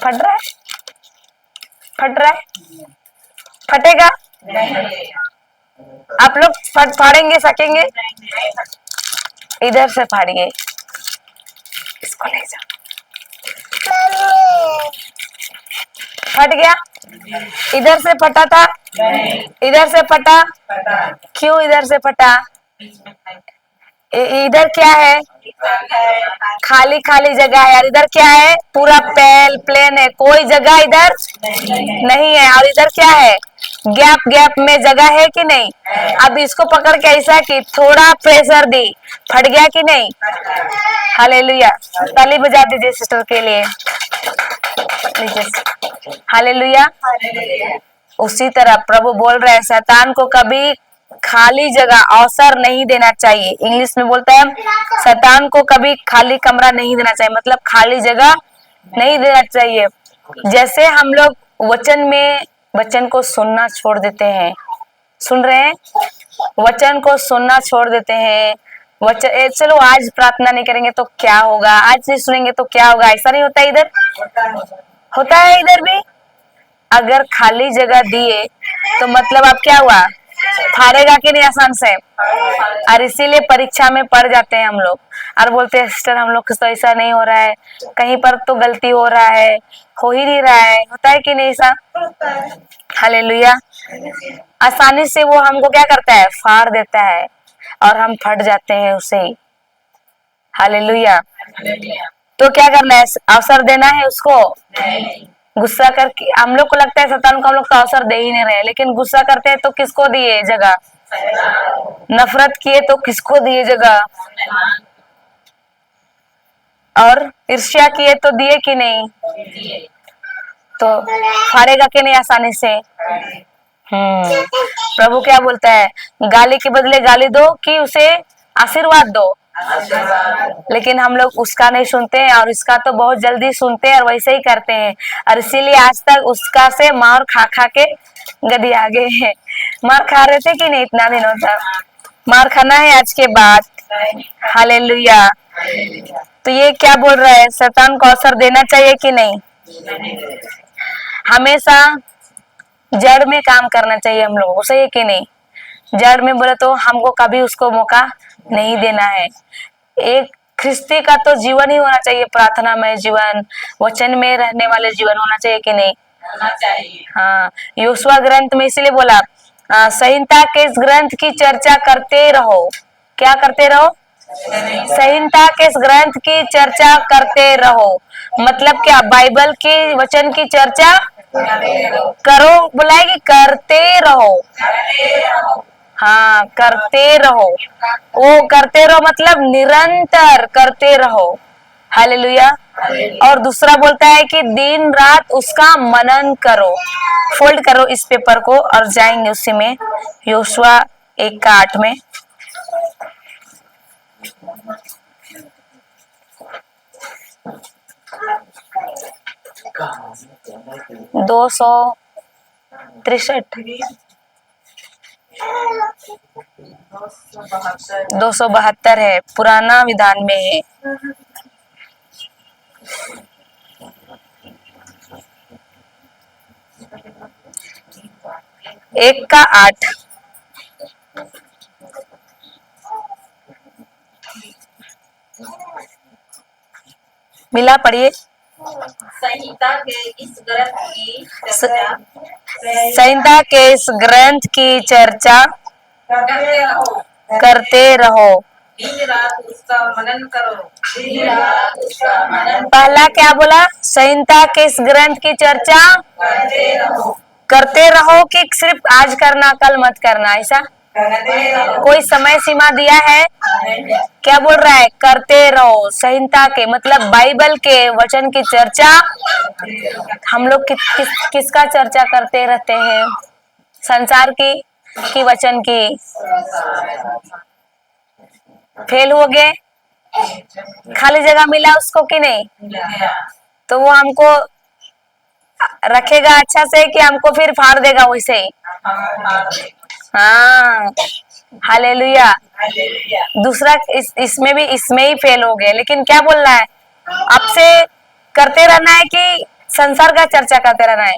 फट रहा है, फट रहा है, फटेगा। नहीं आप लोग फाड़ेंगे, सकेंगे? इधर से फाड़िए, इसको ले जाओ। फट गया? इधर से फटा था, इधर से फटा। क्यों इधर से फटा? इधर क्या है? खाली खाली जगह है यार। इधर क्या है? पूरा प्लेन है, कोई जगह इधर नहीं है। और इधर क्या है? गैप गैप में जगह है कि नहीं? अब इसको पकड़ के ऐसा कि थोड़ा प्रेशर दी, फट गया कि नहीं? हालेलुया, ताली बजा दीजिए सिस्टर के लिए। हालेलुया। उसी तरह प्रभु बोल रहे हैं, शैतान को कभी खाली जगह अवसर नहीं देना चाहिए। इंग्लिश में बोलता है, शैतान को कभी खाली कमरा नहीं देना चाहिए, मतलब खाली जगह नहीं देना चाहिए। जैसे हम लोग वचन को सुनना छोड़ देते हैं, सुन रहे हैं? वचन को सुनना छोड़ देते हैं। चलो आज प्रार्थना नहीं करेंगे तो क्या होगा, आज नहीं सुनेंगे तो क्या होगा, ऐसा नहीं होता इधर? होता है इधर भी। अगर खाली जगह दिए तो मतलब अब क्या हुआ? फाड़ेगा कि नहीं आसान से? और इसीलिए परीक्षा में पड़ जाते हैं हम लोग और बोलते हैं सिस्टर हम लोग तो ऐसा नहीं हो रहा है, कहीं पर तो गलती हो रहा है, हो ही नहीं रहा है। होता है कि नहीं ऐसा? हालेलुया। आसानी से वो हमको क्या करता है? फाड़ देता है और हम फट जाते हैं उसे ही। हालेलुया। तो क्या करना है? अवसर देना है उसको? गुस्सा करके हम लोग को लगता है शैतान को हम लोग तो अवसर दे ही नहीं रहे, लेकिन गुस्सा करते हैं तो किसको दिए जगह? नफरत किए तो किसको दिए जगह? और ईर्ष्या किए तो दिए कि नहीं? तो फाड़ेगा कि नहीं आसानी से? प्रभु क्या बोलता है? गाली के बदले गाली दो कि उसे आशीर्वाद दो। लेकिन हम लोग उसका नहीं सुनते हैं और इसका तो बहुत जल्दी सुनते हैं और वैसे ही करते हैं। और इसीलिए आज तक उसका से मार खा खा के गदी आ गए हैं। मार खा रहे थे कि नहीं इतना दिनों तक? मार खाना है आज के बाद। हालेलुया। तो ये क्या बोल रहा है? शैतान को अवसर देना चाहिए कि नहीं? हमेशा जड़ में काम करना चाहिए हम लोगों को, सही है कि नहीं? जड़ में बोले तो हमको कभी उसको मौका नहीं देना है। एक ख्रिस्ती का तो जीवन ही होना चाहिए, प्रार्थना में जीवन, वचन में रहने वाले जीवन होना चाहिए कि नहीं? होना चाहिए। हाँ, योशुआ ग्रंथ में इसीलिए बोला संहिता के इस ग्रंथ की चर्चा करते रहो। क्या करते रहो? संहिता के इस ग्रंथ की चर्चा करते रहो। मतलब क्या? बाइबल की वचन की चर्चा करो, बुलाएगी करते रहो। हाँ, करते रहो। वो करते रहो मतलब निरंतर करते रहो। हालेलुया। और दूसरा बोलता है कि दिन रात उसका मनन करो। फोल्ड करो इस पेपर को और जाएंगे उसी में, योशुआ 1:8 में। दो सौ 272 है, पुराना विधान में है। एक का 8। मिला, पढ़िए। संहिता के इस ग्रंथ की चर्चा संहिता के इस ग्रंथ की चर्चा करते रहो। दिन रात उसका मनन करो। दिन रात उसका मनन पहला क्या बोला? संहिता के इस ग्रंथ की चर्चा करते रहो। करते रहो कि सिर्फ आज करना कल मत करना, ऐसा? करते रहो। कोई समय सीमा दिया है? क्या बोल रहा है? करते रहो। संहिता के मतलब बाइबल के वचन की चर्चा हम लोग किसका चर्चा करते रहते हैं? संसार की कि वचन की? फेल हो गए, खाली जगह मिला उसको कि नहीं? तो वो हमको रखेगा अच्छा से कि हमको फिर फाड़ देगा वैसे ही? हाँ, हालेलुया। दूसरा इसमें ही फेल हो गए, लेकिन क्या बोल रहा है? आपसे करते रहना है कि संसार का चर्चा करते रहना है?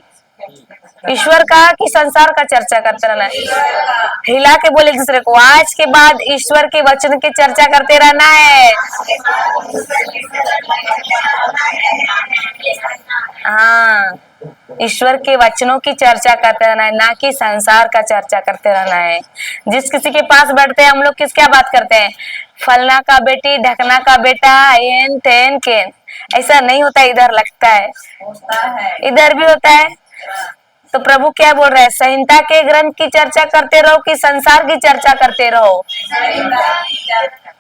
ईश्वर का कि संसार का चर्चा करते रहना है? हिला के बोले एक दूसरे को, आज के बाद ईश्वर के वचन की चर्चा करते रहना है। हाँ, ईश्वर के वचनों की चर्चा करते रहना है, ना कि संसार का चर्चा करते रहना है। जिस किसी के पास बैठते हैं हम लोग किस क्या बात करते हैं? फलना का बेटी, ढकना का बेटा, एन तेन केन। ऐसा नहीं होता, इधर लगता है, होता है। इधर भी होता है। तो प्रभु क्या बोल रहे हैं? संहिता के ग्रंथ की चर्चा करते रहो कि संसार की चर्चा करते रहो?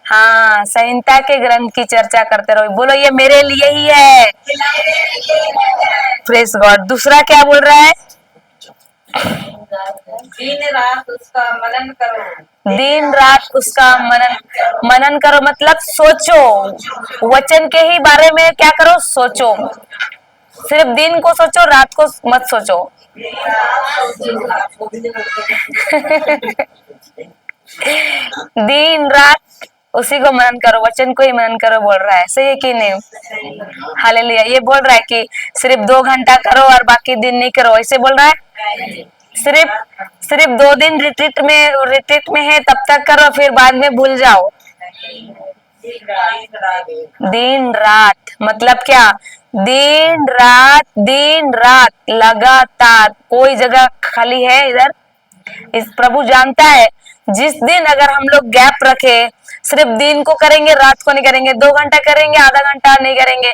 हाँ, संहिता के ग्रंथ की चर्चा करते रहो। बोलो ये मेरे लिए ही है। Praise God. दूसरा क्या बोल रहा है? दिन रात उसका मनन करो। दिन रात उसका मनन करो मतलब सोचो, वचन के ही बारे में क्या करो? सोचो। सिर्फ दिन को सोचो, रात को मत सोचो। दिन रात उसी को मनन करो, वचन को ही मनन करो बोल रहा है। सही है कि नहीं? हालेलुया। ये बोल रहा है कि सिर्फ 2 घंटा करो और बाकी दिन नहीं करो, ऐसे बोल रहा है? सिर्फ 2 दिन रिट्रीट में है तब तक करो, फिर बाद में भूल जाओ। दिन रात मतलब क्या? दिन रात लगातार, कोई जगह खाली है इधर? इस प्रभु जानता है, जिस दिन अगर हम लोग गैप रखे, सिर्फ दिन को करेंगे रात को नहीं करेंगे, 2 घंटा करेंगे आधा घंटा नहीं करेंगे,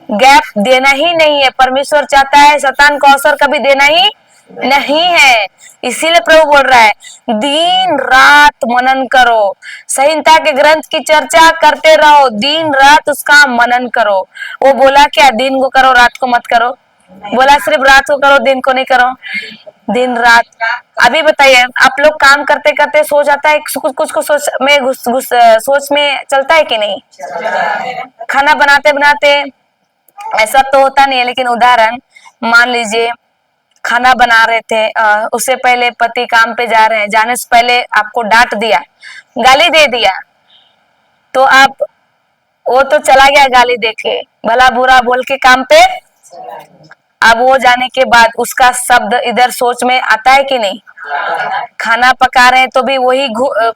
गैप देना ही नहीं है। परमेश्वर चाहता है शैतान को अवसर कभी देना ही नहीं है। इसीलिए प्रभु बोल रहा है दिन रात मनन करो, संहिता के ग्रंथ की चर्चा करते रहो, दिन रात उसका मनन करो। वो बोला क्या? दिन को करो रात को मत करो? बोला सिर्फ रात को करो, दिन को नहीं करो? दिन रात। अभी बताइए, आप लोग काम करते करते सो जाता है, कुछ को सोच में सोच में चलता है कि नहीं? खाना बनाते बनाते ऐसा तो होता नहीं है, लेकिन उदाहरण मान लीजिए खाना बना रहे थे, उससे पहले पति काम पे जा रहे हैं, जाने से पहले आपको डांट दिया, गाली दे दिया, तो आप वो तो चला गया गाली देके, भला बुरा बोल के काम पे। अब वो जाने के बाद उसका शब्द इधर सोच में आता है कि नहीं? खाना पका रहे हैं तो भी वही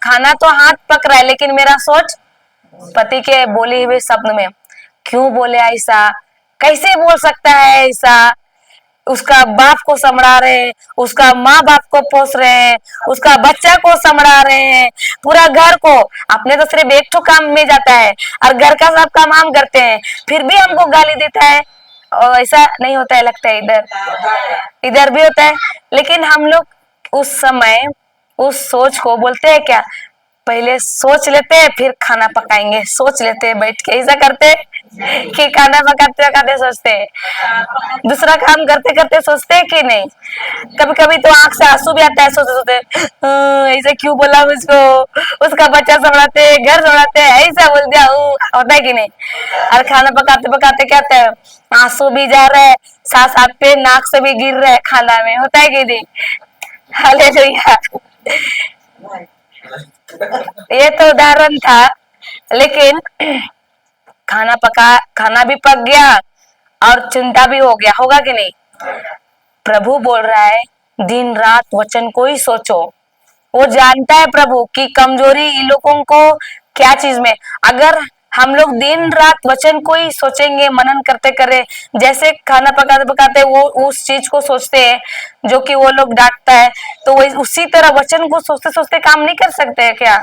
खाना तो हाथ पक रहा है, लेकिन मेरा सोच पति के बोले हुए शब्द में, क्यों बोले ऐसा, कैसे बोल सकता है ऐसा? उसका बाप को संभड़ा रहे हैं, उसका माँ बाप को पोस रहे हैं, उसका बच्चा को संभड़ा रहे हैं, पूरा घर को। अपने तो सिर्फ एक ठो काम में जाता है और घर का सब काम हम करते हैं, फिर भी हमको गाली देता है। और ऐसा नहीं होता है, लगता है इधर भी होता है। लेकिन हम लोग उस समय उस सोच को बोलते हैं क्या? पहले सोच लेते हैं फिर खाना पकाएंगे, सोच लेते हैं बैठ के, ऐसा करते कि खाना पकाते पकाते सोचते हैं, दूसरा काम करते करते सोचते हैं कि नहीं? कभी कभी तो आंख से आंसू भी आता है सोचते सोचते, ऐसे क्यों बोला मुझको, उसका बच्चा संभालते घर संभालते ऐसा बोल दिया, होता है कि नहीं? और खाना पकाते पकाते क्या होता है? आंसू भी जा रहा है, सांस आग पे नाक से भी गिर रहा है खाना में, होता है कि नहीं? हालेलुया। ये तो उदाहरण था, लेकिन खाना भी पक गया और चिंता भी हो गया, होगा कि नहीं? प्रभु बोल रहा है दिन रात वचन को ही सोचो। वो जानता है प्रभु की कमजोरी इन लोगों को क्या चीज में। अगर हम लोग दिन रात वचन को ही सोचेंगे, मनन करते करे, जैसे खाना पकाते पकाते वो उस चीज को सोचते हैं जो कि वो लोग डांटता है, तो वो उसी तरह वचन को सोचते सोचते काम नहीं कर सकते हैं क्या?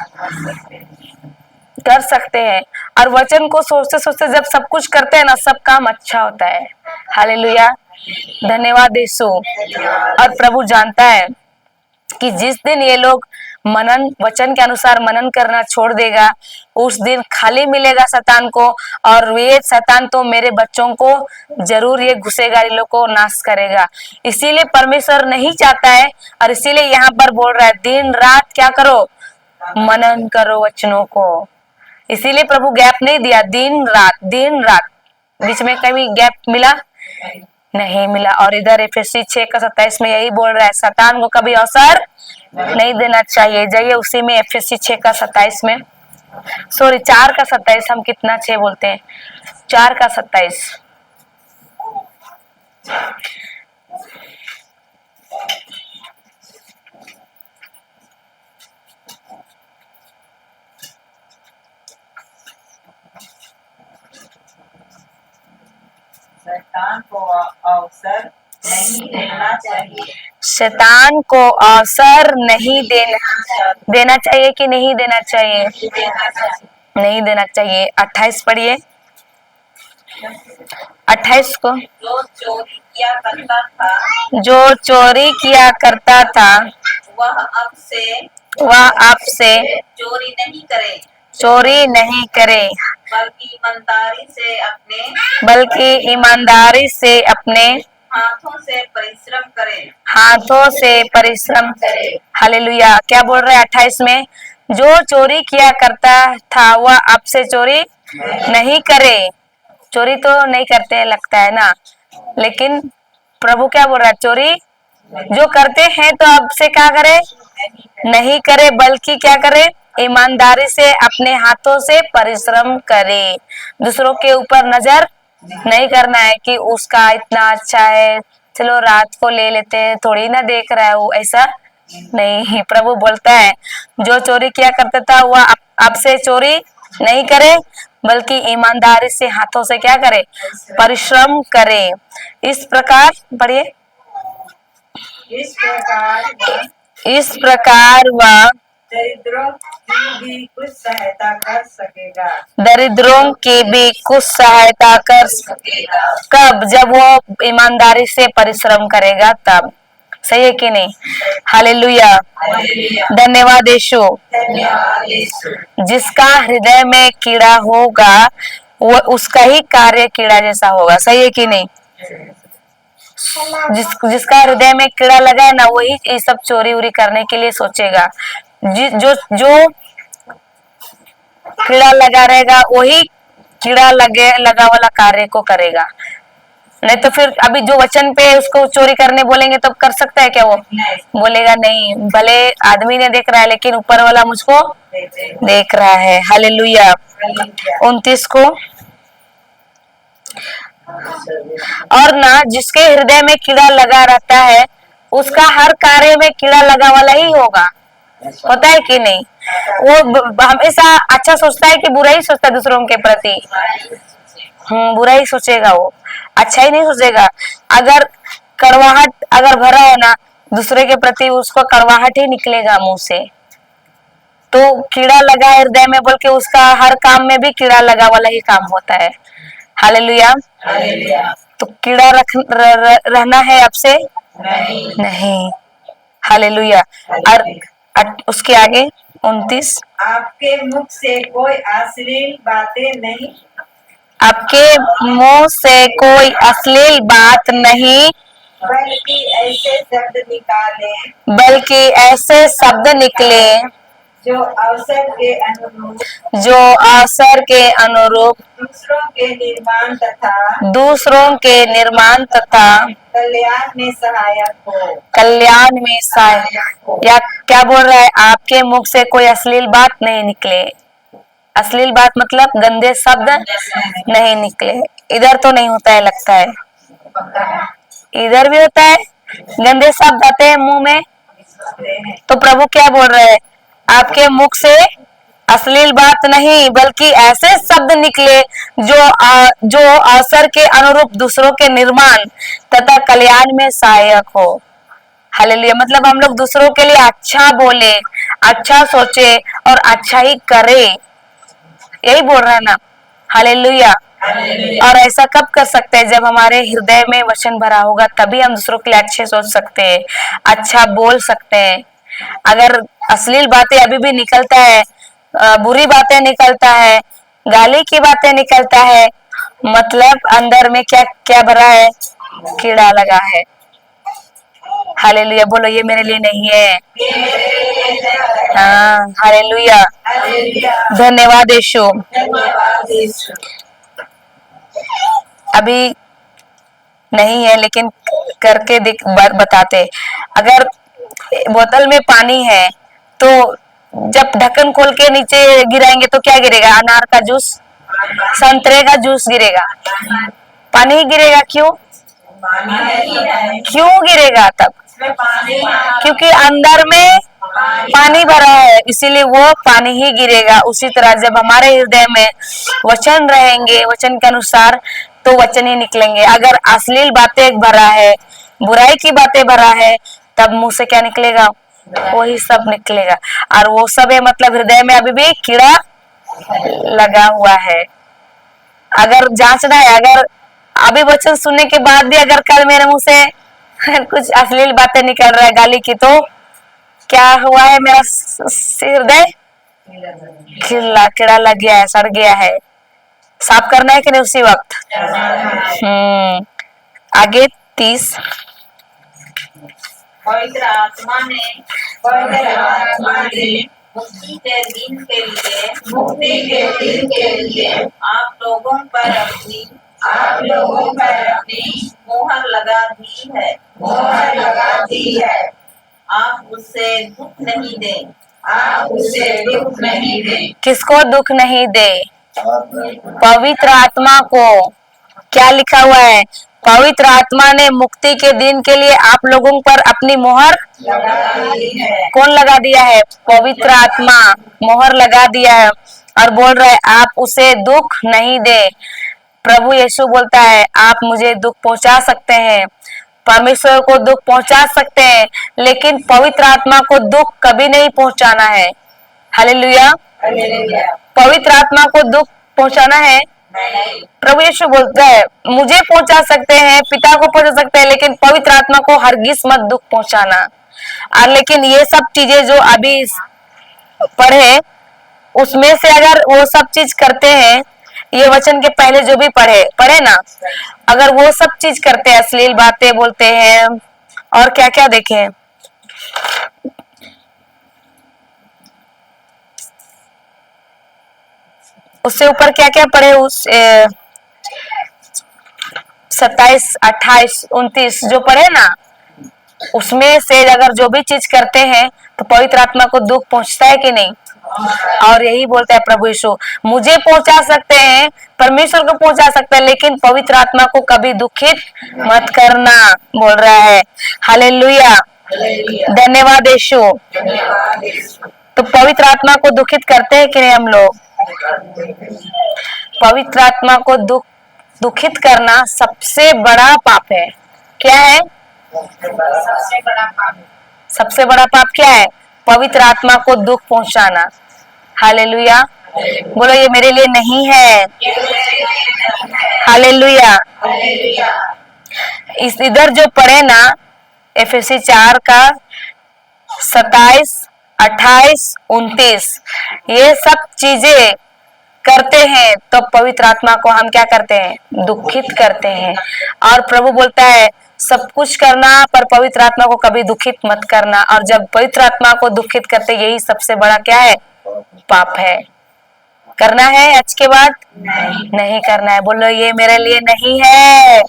कर सकते हैं। और वचन को सोचते सोचते जब सब कुछ करते हैं ना, सब काम अच्छा होता है। हालेलुया, धन्यवाद यीशु। और प्रभु जानता है कि जिस दिन ये लोग मनन वचन के अनुसार मनन करना छोड़ देगा, उस दिन खाली मिलेगा शैतान को, और ये शैतान तो मेरे बच्चों को जरूर ये घुसेगा, इन लोग को नाश करेगा। इसीलिए परमेश्वर नहीं चाहता है, और इसीलिए यहाँ पर बोल रहा है दिन रात क्या करो? मनन करो वचनों को। इसीलिए प्रभु गैप नहीं दिया, दिन रात, बीच में कभी गैप मिला नहीं मिला। और इधर एफएससी 6:27 में यही बोल रहा है, शैतान को कभी अवसर नहीं देना चाहिए। जाइए उसी में एफएससी 6:27 में, सॉरी 4:27, हम कितना 6 बोलते हैं, 4:27। शैतान को अवसर नहीं देना चाहिए। शैतान को अवसर नहीं देना चाहिए कि नहीं देना चाहिए? नहीं देना चाहिए। 28 पढ़िए, 28 को। जो चोरी किया करता था जो चोरी किया करता था वह अब से चोरी नहीं करे, बल्कि ईमानदारी से अपने हाथों से परिश्रम करे। हालेलुया। क्या बोल रहे हैं 28 में? जो चोरी किया करता था वह अब से चोरी नहीं करे। चोरी तो नहीं करते हैं लगता है ना, लेकिन प्रभु क्या बोल रहा है? चोरी जो करते हैं तो अब से क्या करे? नहीं करे, बल्कि क्या करे? ईमानदारी से अपने हाथों से परिश्रम करे। दूसरों के ऊपर नजर नहीं करना है कि उसका इतना अच्छा है, चलो रात को ले लेते हैं, थोड़ी ना देख रहा है वो, ऐसा नहीं। प्रभु बोलता है जो चोरी किया करता था वह अब से चोरी नहीं करे, बल्कि ईमानदारी से हाथों से क्या करे? परिश्रम करे। इस प्रकार पढ़िए, इस प्रकार वह दरिद्रों की भी कुछ सहायता कर सकेगा। दरिद्रों की भी कुछ सहायता कर सकेगा। कब? जब वो ईमानदारी से परिश्रम करेगा तब। सही है कि नहीं? हालेलुया, धन्यवाद यीशु। जिसका हृदय में कीड़ा होगा वो उसका ही कार्य कीड़ा जैसा होगा। सही है कि नहीं? जिसका हृदय में कीड़ा लगा है ना, वही ये सब चोरी उरी करने के लिए सोचेगा। जो कीड़ा लगा रहेगा वही कीड़ा लगा वाला कार्य को करेगा। नहीं तो फिर अभी जो वचन पे उसको चोरी करने बोलेंगे तब कर सकता है क्या? वो बोलेगा नहीं। भले आदमी ने देख रहा है लेकिन ऊपर वाला मुझको देख रहा है। हालेलुया। 29 को, और ना जिसके हृदय में कीड़ा लगा रहता है उसका हर कार्य में कीड़ा लगा वाला ही होगा। होता है कि नहीं? वो हमेशा अच्छा सोचता है कि बुरा ही सोचता है दूसरों के प्रति? बुरा ही सोचेगा, वो अच्छा ही नहीं सोचेगा। अगर कड़वाहट अगर भरा है ना दूसरे के प्रति, उसको कड़वाहट ही निकलेगा मुंह से। तो कीड़ा लगा हृदय में बोल के उसका हर काम में भी कीड़ा लगा वाला ही काम होता है। हालेलुया। तो कीड़ा रहना है अब से नहीं। हालेलुया। और उसके आगे 29, आपके मुख से कोई अश्लील बातें नहीं, आपके मुंह से कोई अश्लील बात नहीं, बल्कि ऐसे शब्द निकाले जो अवसर के अनुरूप दूसरों के निर्माण तथा कल्याण में सहायक हो। या क्या बोल रहा है? आपके मुख से कोई अश्लील बात नहीं निकले। अश्लील बात मतलब गंदे शब्द नहीं निकले। इधर तो नहीं होता है लगता है, इधर भी होता है, गंदे शब्द आते हैं मुंह में। तो प्रभु क्या बोल रहे हैं? आपके मुख से अश्लील बात नहीं, बल्कि ऐसे शब्द निकले जो अवसर के अनुरूप दूसरों के निर्माण तथा कल्याण में सहायक हो। हालेलुया। मतलब हम लोग दूसरों के लिए अच्छा बोले, अच्छा सोचे और अच्छा ही करे, यही बोल रहा है ना? हालेलुया। और ऐसा कब कर सकते हैं? जब हमारे हृदय में वचन भरा होगा, तभी हम दूसरों के लिए अच्छे सोच सकते हैं, अच्छा बोल सकते हैं। अगर अश्लील बातें अभी भी निकलता है, बुरी बातें निकलता है, गाली की बातें निकलता है, मतलब अंदर में क्या क्या भरा है? कीड़ा लगा है। हालेलुया। बोलो ये मेरे लिए नहीं है। हाँ, हालेलुया, धन्यवाद यीशु। अभी नहीं है लेकिन करके बताते। अगर बोतल में पानी है तो जब ढक्कन खोल के नीचे गिराएंगे तो क्या गिरेगा? अनार का जूस, संतरे का जूस गिरेगा, पानी ही गिरेगा। क्यों? क्यों गिरेगा तब? क्योंकि अंदर में पानी भरा है, इसीलिए वो पानी ही गिरेगा। उसी तरह जब हमारे हृदय में वचन रहेंगे, वचन के अनुसार, तो वचन ही निकलेंगे। अगर अश्लील बातें भरा है, बुराई की बातें भरा है, तब मुंह से क्या निकलेगा? वही सब निकलेगा। और वो सब है मतलब हृदय में अभी भी कीड़ा लगा हुआ है। अगर जांचना है, अगर अभी वचन सुनने के बाद भी अगर कल मेरे मुंह से कुछ अश्लील बातें निकल रहा है गाली की, तो क्या हुआ है? मेरा हृदय कीड़ा लग गया है, सड़ गया है। साफ करना है कि नहीं उसी वक्त? आगे 30। पवित्र आत्मा ने मुक्ति के दिन के लिए आप लोगों पर अपनी मोहर लगा दी है। आप उससे दुख नहीं दे। किसको दुख नहीं दे? पवित्र आत्मा को। क्या लिखा हुआ है? पवित्र आत्मा ने मुक्ति के दिन के लिए आप लोगों पर अपनी मोहर लगा दी है। कौन लगा दिया है? पवित्र आत्मा मोहर लगा दिया है। और बोल रहे आप उसे दुख नहीं दे। प्रभु यीशु बोलता है आप मुझे दुख पहुंचा सकते हैं, परमेश्वर को दुख पहुंचा सकते हैं, लेकिन पवित्र आत्मा को दुख कभी नहीं पहुंचाना है। हालेलुया। पवित्र आत्मा को दुख पहुंचाना है? प्रभु यीशु बोलता है मुझे पहुंचा सकते हैं, पिता को पहुंचा सकते हैं, लेकिन पवित्र आत्मा को हरगिज मत दुख पहुंचाना। और लेकिन ये सब चीजें जो अभी पढ़े, उसमें से अगर वो सब चीज करते हैं, ये वचन के पहले जो भी पढ़े ना, अगर वो सब चीज करते हैं, अश्लील बातें बोलते हैं और क्या क्या देखे, उससे ऊपर क्या क्या पढ़े, उस 27, 28, 29 जो पढ़े ना, उसमें से अगर जो भी चीज करते हैं तो पवित्र आत्मा को दुख पहुंचता है कि नहीं? और यही बोलता है प्रभु यीशु, मुझे पहुंचा सकते हैं, परमेश्वर को पहुंचा सकते हैं, लेकिन पवित्र आत्मा को कभी दुखित मत करना, बोल रहा है। हालेलुया। धन्यवाद यीशु। तो पवित्र आत्मा को दुखित करते हैं कि नहीं हम लोग? पवित्र आत्मा को दुखित करना सबसे बड़ा पाप है। क्या है? सबसे बड़ा पाप क्या है? पवित्र आत्मा को दुख पहुंचाना। हालेलुया। बोलो ये मेरे लिए नहीं है। हालेलुया। इस इधर जो पढ़े ना, एफएससी 4 का 27, 28, 29, ये सब चीजें करते हैं तो पवित्र आत्मा को हम क्या करते हैं? दुखित करते हैं। और प्रभु बोलता है सब कुछ करना, पर पवित्र आत्मा को कभी दुखित मत करना। और जब पवित्र आत्मा को दुखित करते, यही सबसे बड़ा क्या है? पाप है। करना है आज के बाद? नहीं करना है। बोलो ये मेरे लिए नहीं है।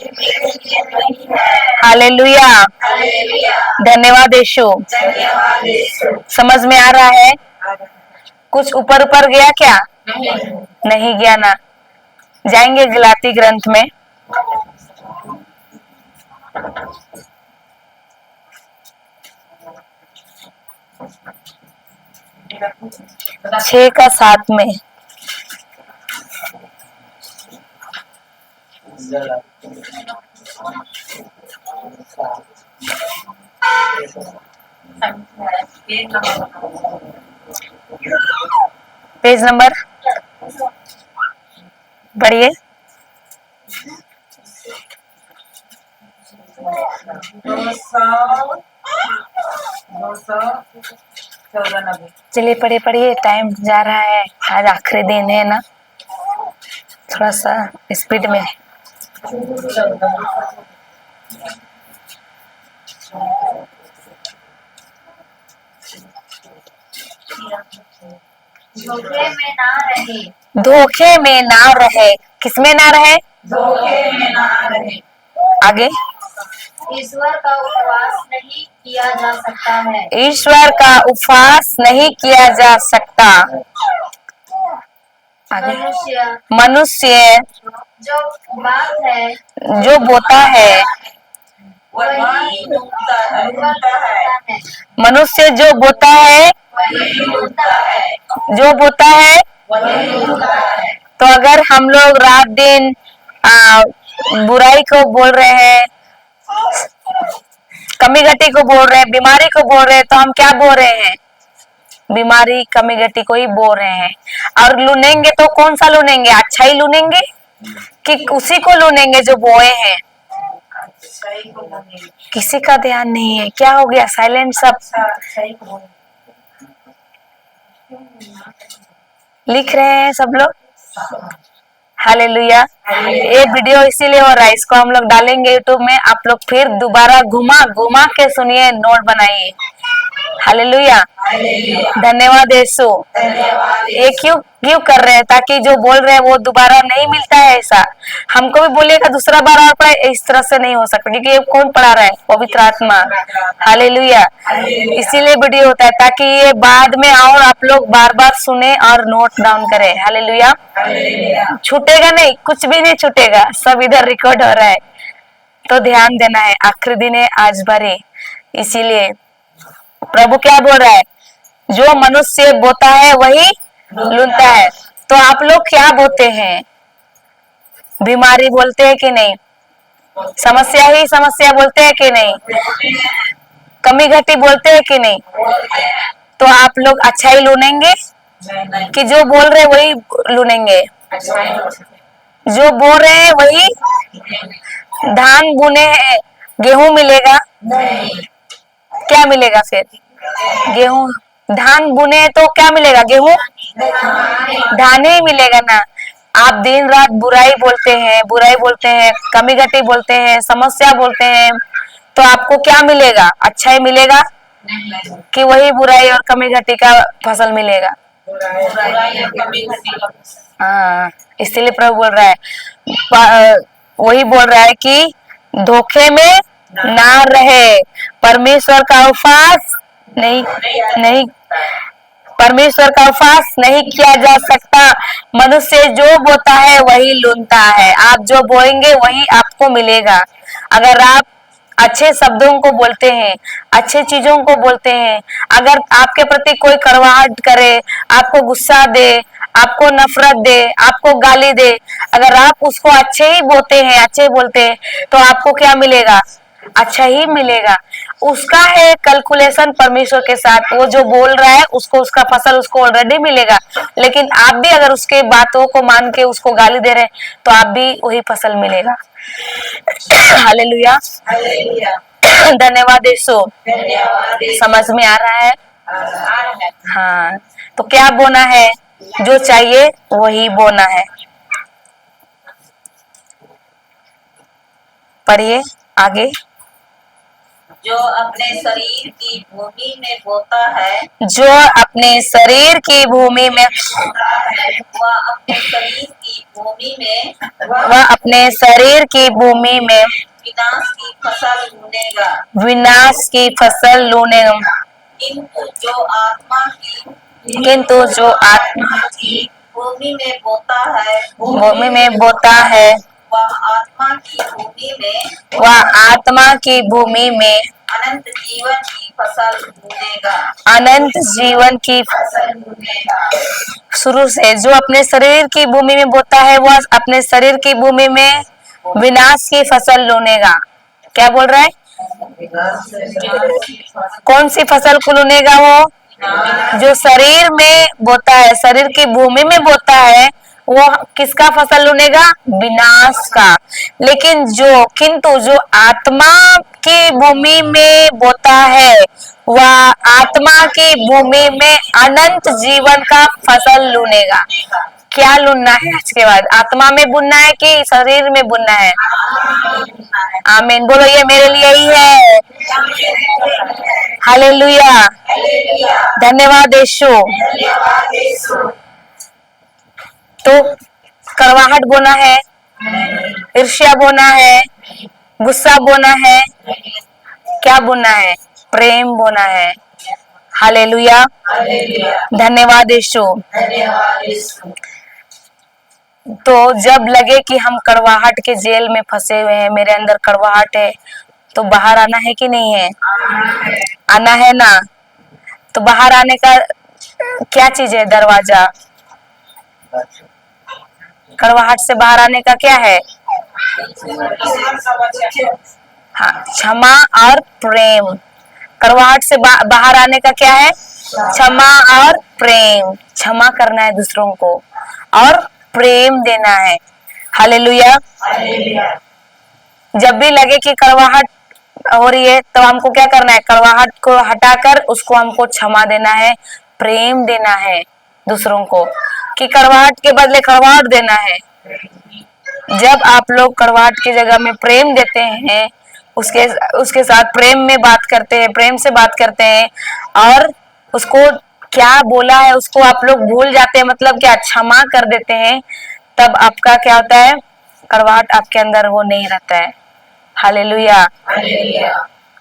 हालेलुया। धन्यवाद यीशु। समझ में आ रहा है? कुछ ऊपर ऊपर गया क्या? नहीं गया ना। जाएंगे गलाती ग्रंथ में। छह का 7 में। पेज नंबर पढ़िए। 294। चलिए पढ़िए, टाइम जा रहा है, आज आखिरी दिन है ना, थोड़ा सा स्पीड में। धोखे में ना रहे। धोखे में ना रहे। किसमें ना रहे? धोखे में ना रहे। आगे। ईश्वर का उपवास नहीं किया जा सकता है। ईश्वर का उपवास नहीं किया जा सकता। आगे। मनुष्य जो बात है, जो बोता है वही ढूंढता है। मनुष्य जो बोता है वही ढूंढता है। जो बोता है वही ढूंढता है। तो अगर हम लोग रात दिन बुराई को बोल रहे हैं, कमी घटी को बोल रहे हैं, बीमारी को बोल रहे हैं, तो हम क्या बोल रहे हैं? बीमारी कमी घटी को ही बोल रहे हैं। और लूनेंगे तो कौन सा लूनेंगे? अच्छा ही लूनेंगे कि उसी को लूनेंगे जो बोए हैं? सही को बोलेंगे। किसी का ध्यान नहीं है। क्या हो गया? साइलेंट सब सही को बोलेंगे। लिख रहे हैं सब लोग। हालेलुया। ये वीडियो इसीलिए हो रहा है, इसको हम लोग डालेंगे यूट्यूब में। आप लोग फिर दोबारा घुमा घुमा के सुनिए, नोट बनाइए। हालेलुया। धन्यवाद यीशु। ये क्यों क्यों कर रहे हैं? ताकि जो बोल रहे हैं वो दोबारा नहीं मिलता है। ऐसा हमको भी बोलिएगा दूसरा बार और पढ़े, इस तरह से नहीं हो सकता, क्योंकि ये कौन पढ़ा रहा है? पवित्र आत्मा। हालेलुया। इसीलिए वीडियो होता है, ताकि ये बाद में और आप लोग बार बार सुने और नोट डाउन करें। हालेलुया। छूटेगा नहीं, कुछ भी नहीं छूटेगा, सब इधर रिकॉर्ड हो रहा है। तो ध्यान देना है, आखिरी दिन है आज भरे। इसीलिए प्रभु क्या बोल रहा है? जो मनुष्य बोता है वही लूनता है। तो आप लोग क्या बोते हैं? बीमारी बोलते हैं कि नहीं? समस्या ही समस्या बोलते हैं कि नहीं? कमी घटी बोलते हैं कि नहीं? तो आप लोग अच्छा ही लूनेंगे कि जो बोल रहे वही लूनेंगे? जो बोल रहे हैं वही धान बुने हैं, गेहूं मिलेगा? क्या मिलेगा फिर? गेहूं। धान बुने तो क्या मिलेगा? गेहूं, धान ही मिलेगा ना। आप दिन रात बुराई बोलते हैं, कमी घटी बोलते हैं, समस्या बोलते हैं, तो आपको क्या मिलेगा? अच्छा ही मिलेगा कि वही बुराई और कमी घटी का फसल मिलेगा? हाँ, इसीलिए प्रभु बोल रहा है, वही बोल रहा है कि धोखे में ना रहे। परमेश्वर का उपवास नहीं परमेश्वर का उपवास नहीं किया जा सकता। मनुष्य जो बोता है वही लूनता है। आप जो बोएंगे वही आपको मिलेगा। अगर आप अच्छे शब्दों को बोलते हैं, अच्छे चीजों को बोलते हैं, अगर आपके प्रति कोई कड़वाहट करे, आपको गुस्सा दे, आपको नफरत दे, आपको गाली दे, अगर आप उसको अच्छे ही बोते हैं, अच्छे बोलते हैं, तो आपको क्या मिलेगा? अच्छा ही मिलेगा। उसका है कैलकुलेशन परमेश्वर के साथ। वो जो बोल रहा है उसको उसका फसल उसको ऑलरेडी मिलेगा। लेकिन आप भी अगर उसके बातों को मान के उसको गाली दे रहे हैं तो आप भी वही फसल मिलेगा। हालेलुया। धन्यवाद यीशु। समझ में आ रहा है? हाँ, तो क्या बोना है? जो चाहिए वही बोना है। पढ़िए आगे। जो अपने शरीर की भूमि में बोता है, जो अपने शरीर की भूमि में वह अपने शरीर की भूमि में वह अपने शरीर की भूमि में विनाश की फसल लूनेगा। विनाश की फसल लूनेगा। किंतु जो आत्मा की भूमि में बोता है, वह आत्मा की भूमि में अनंत जीवन की फसल लूनेगा। अनंत जीवन की फसल लूनेगा। शुरू से जो अपने शरीर की भूमि में बोता है वह अपने शरीर की भूमि में विनाश की फसल लूनेगा। क्या बोल रहा है? कौन सी फसल को लूनेगा? वो जो शरीर में बोता है, शरीर की भूमि में बोता है, वो किसका फसल लूनेगा? विनाश का। लेकिन किंतु जो आत्मा की भूमि में बोता है वह आत्मा की भूमि में अनंत जीवन का फसल लूनेगा। क्या लूनना है आज के बाद? आत्मा में बुनना है कि शरीर में बुनना है? आमीन बोलो, ये मेरे लिए ही है। हालेलुया। धन्यवाद यीशु। तो कड़वाहट बोना है, ईर्ष्या बोना है, गुस्सा बोना है, क्या बोना है? प्रेम बोना है। हालेलुया। धन्यवाद यीशु। तो जब लगे कि हम कड़वाहट के जेल में फंसे हुए हैं, मेरे अंदर कड़वाहट है, तो बाहर आना है कि नहीं है? आना है ना। तो बाहर आने का क्या चीज है? दरवाजा। कड़वाहट से बाहर आने का क्या है? हाँ, क्षमा और प्रेम। कड़वाहट से बाहर आने का क्या है? क्षमा और प्रेम। क्षमा करना है दूसरों को और प्रेम देना है। हालेलुया। जब भी लगे कि कड़वाहट हो रही है तो हमको क्या करना है? कड़वाहट को हटाकर उसको हमको क्षमा देना है, प्रेम देना है दूसरों को, कि कड़वाहट के बदले कड़वाहट देना है। जब आप लोग कड़वाहट की जगह में प्रेम देते हैं, उसके साथ प्रेम में बात करते हैं, प्रेम से बात करते हैं और उसको क्या बोला है उसको आप लोग भूल जाते हैं, मतलब क्या क्षमा कर देते हैं, तब आपका क्या होता है? कड़वाहट आपके अंदर वो नहीं रहता है। हालेलुया।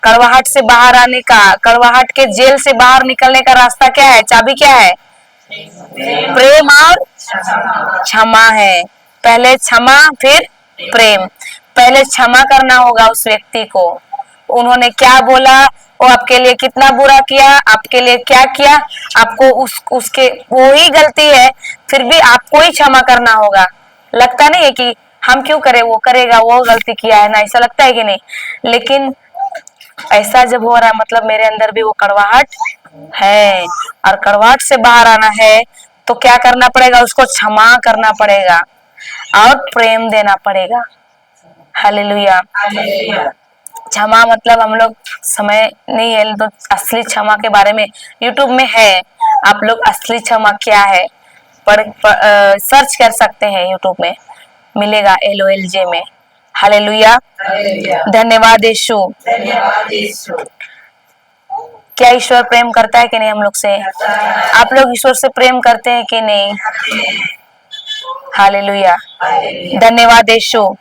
कड़वाहट से बाहर आने का, कड़वाहट के जेल से बाहर निकलने का रास्ता क्या है? चाबी क्या है? प्रेम और क्षमा है। पहले क्षमा फिर प्रेम। पहले क्षमा करना होगा उस व्यक्ति को। उन्होंने क्या बोला, वो आपके लिए कितना बुरा किया, आपके लिए क्या किया, आपको उसके वो ही गलती है, फिर भी आपको ही क्षमा करना होगा। लगता नहीं है कि हम क्यों करें, वो करेगा, वो गलती किया है ना, ऐसा लगता है कि नहीं? लेकिन ऐसा जब हो रहा है मतलब मेरे अंदर भी वो कड़वाहट है और कड़वाहट से बाहर आना है तो क्या करना पड़ेगा? उसको क्षमा करना पड़ेगा और प्रेम देना पड़ेगा। हालेलुया। क्षमा मतलब हम लोग समय नहीं है तो असली क्षमा के बारे में यूट्यूब में है, आप लोग असली क्षमा क्या है सर्च कर सकते हैं, यूट्यूब में मिलेगा LOLJ में। हालेलुया। धन्यवाद यीशु। क्या ईश्वर प्रेम करता है कि नहीं हम लोग से? आप लोग ईश्वर से प्रेम करते हैं कि नहीं? हालेलुया। धन्यवाद यीशु।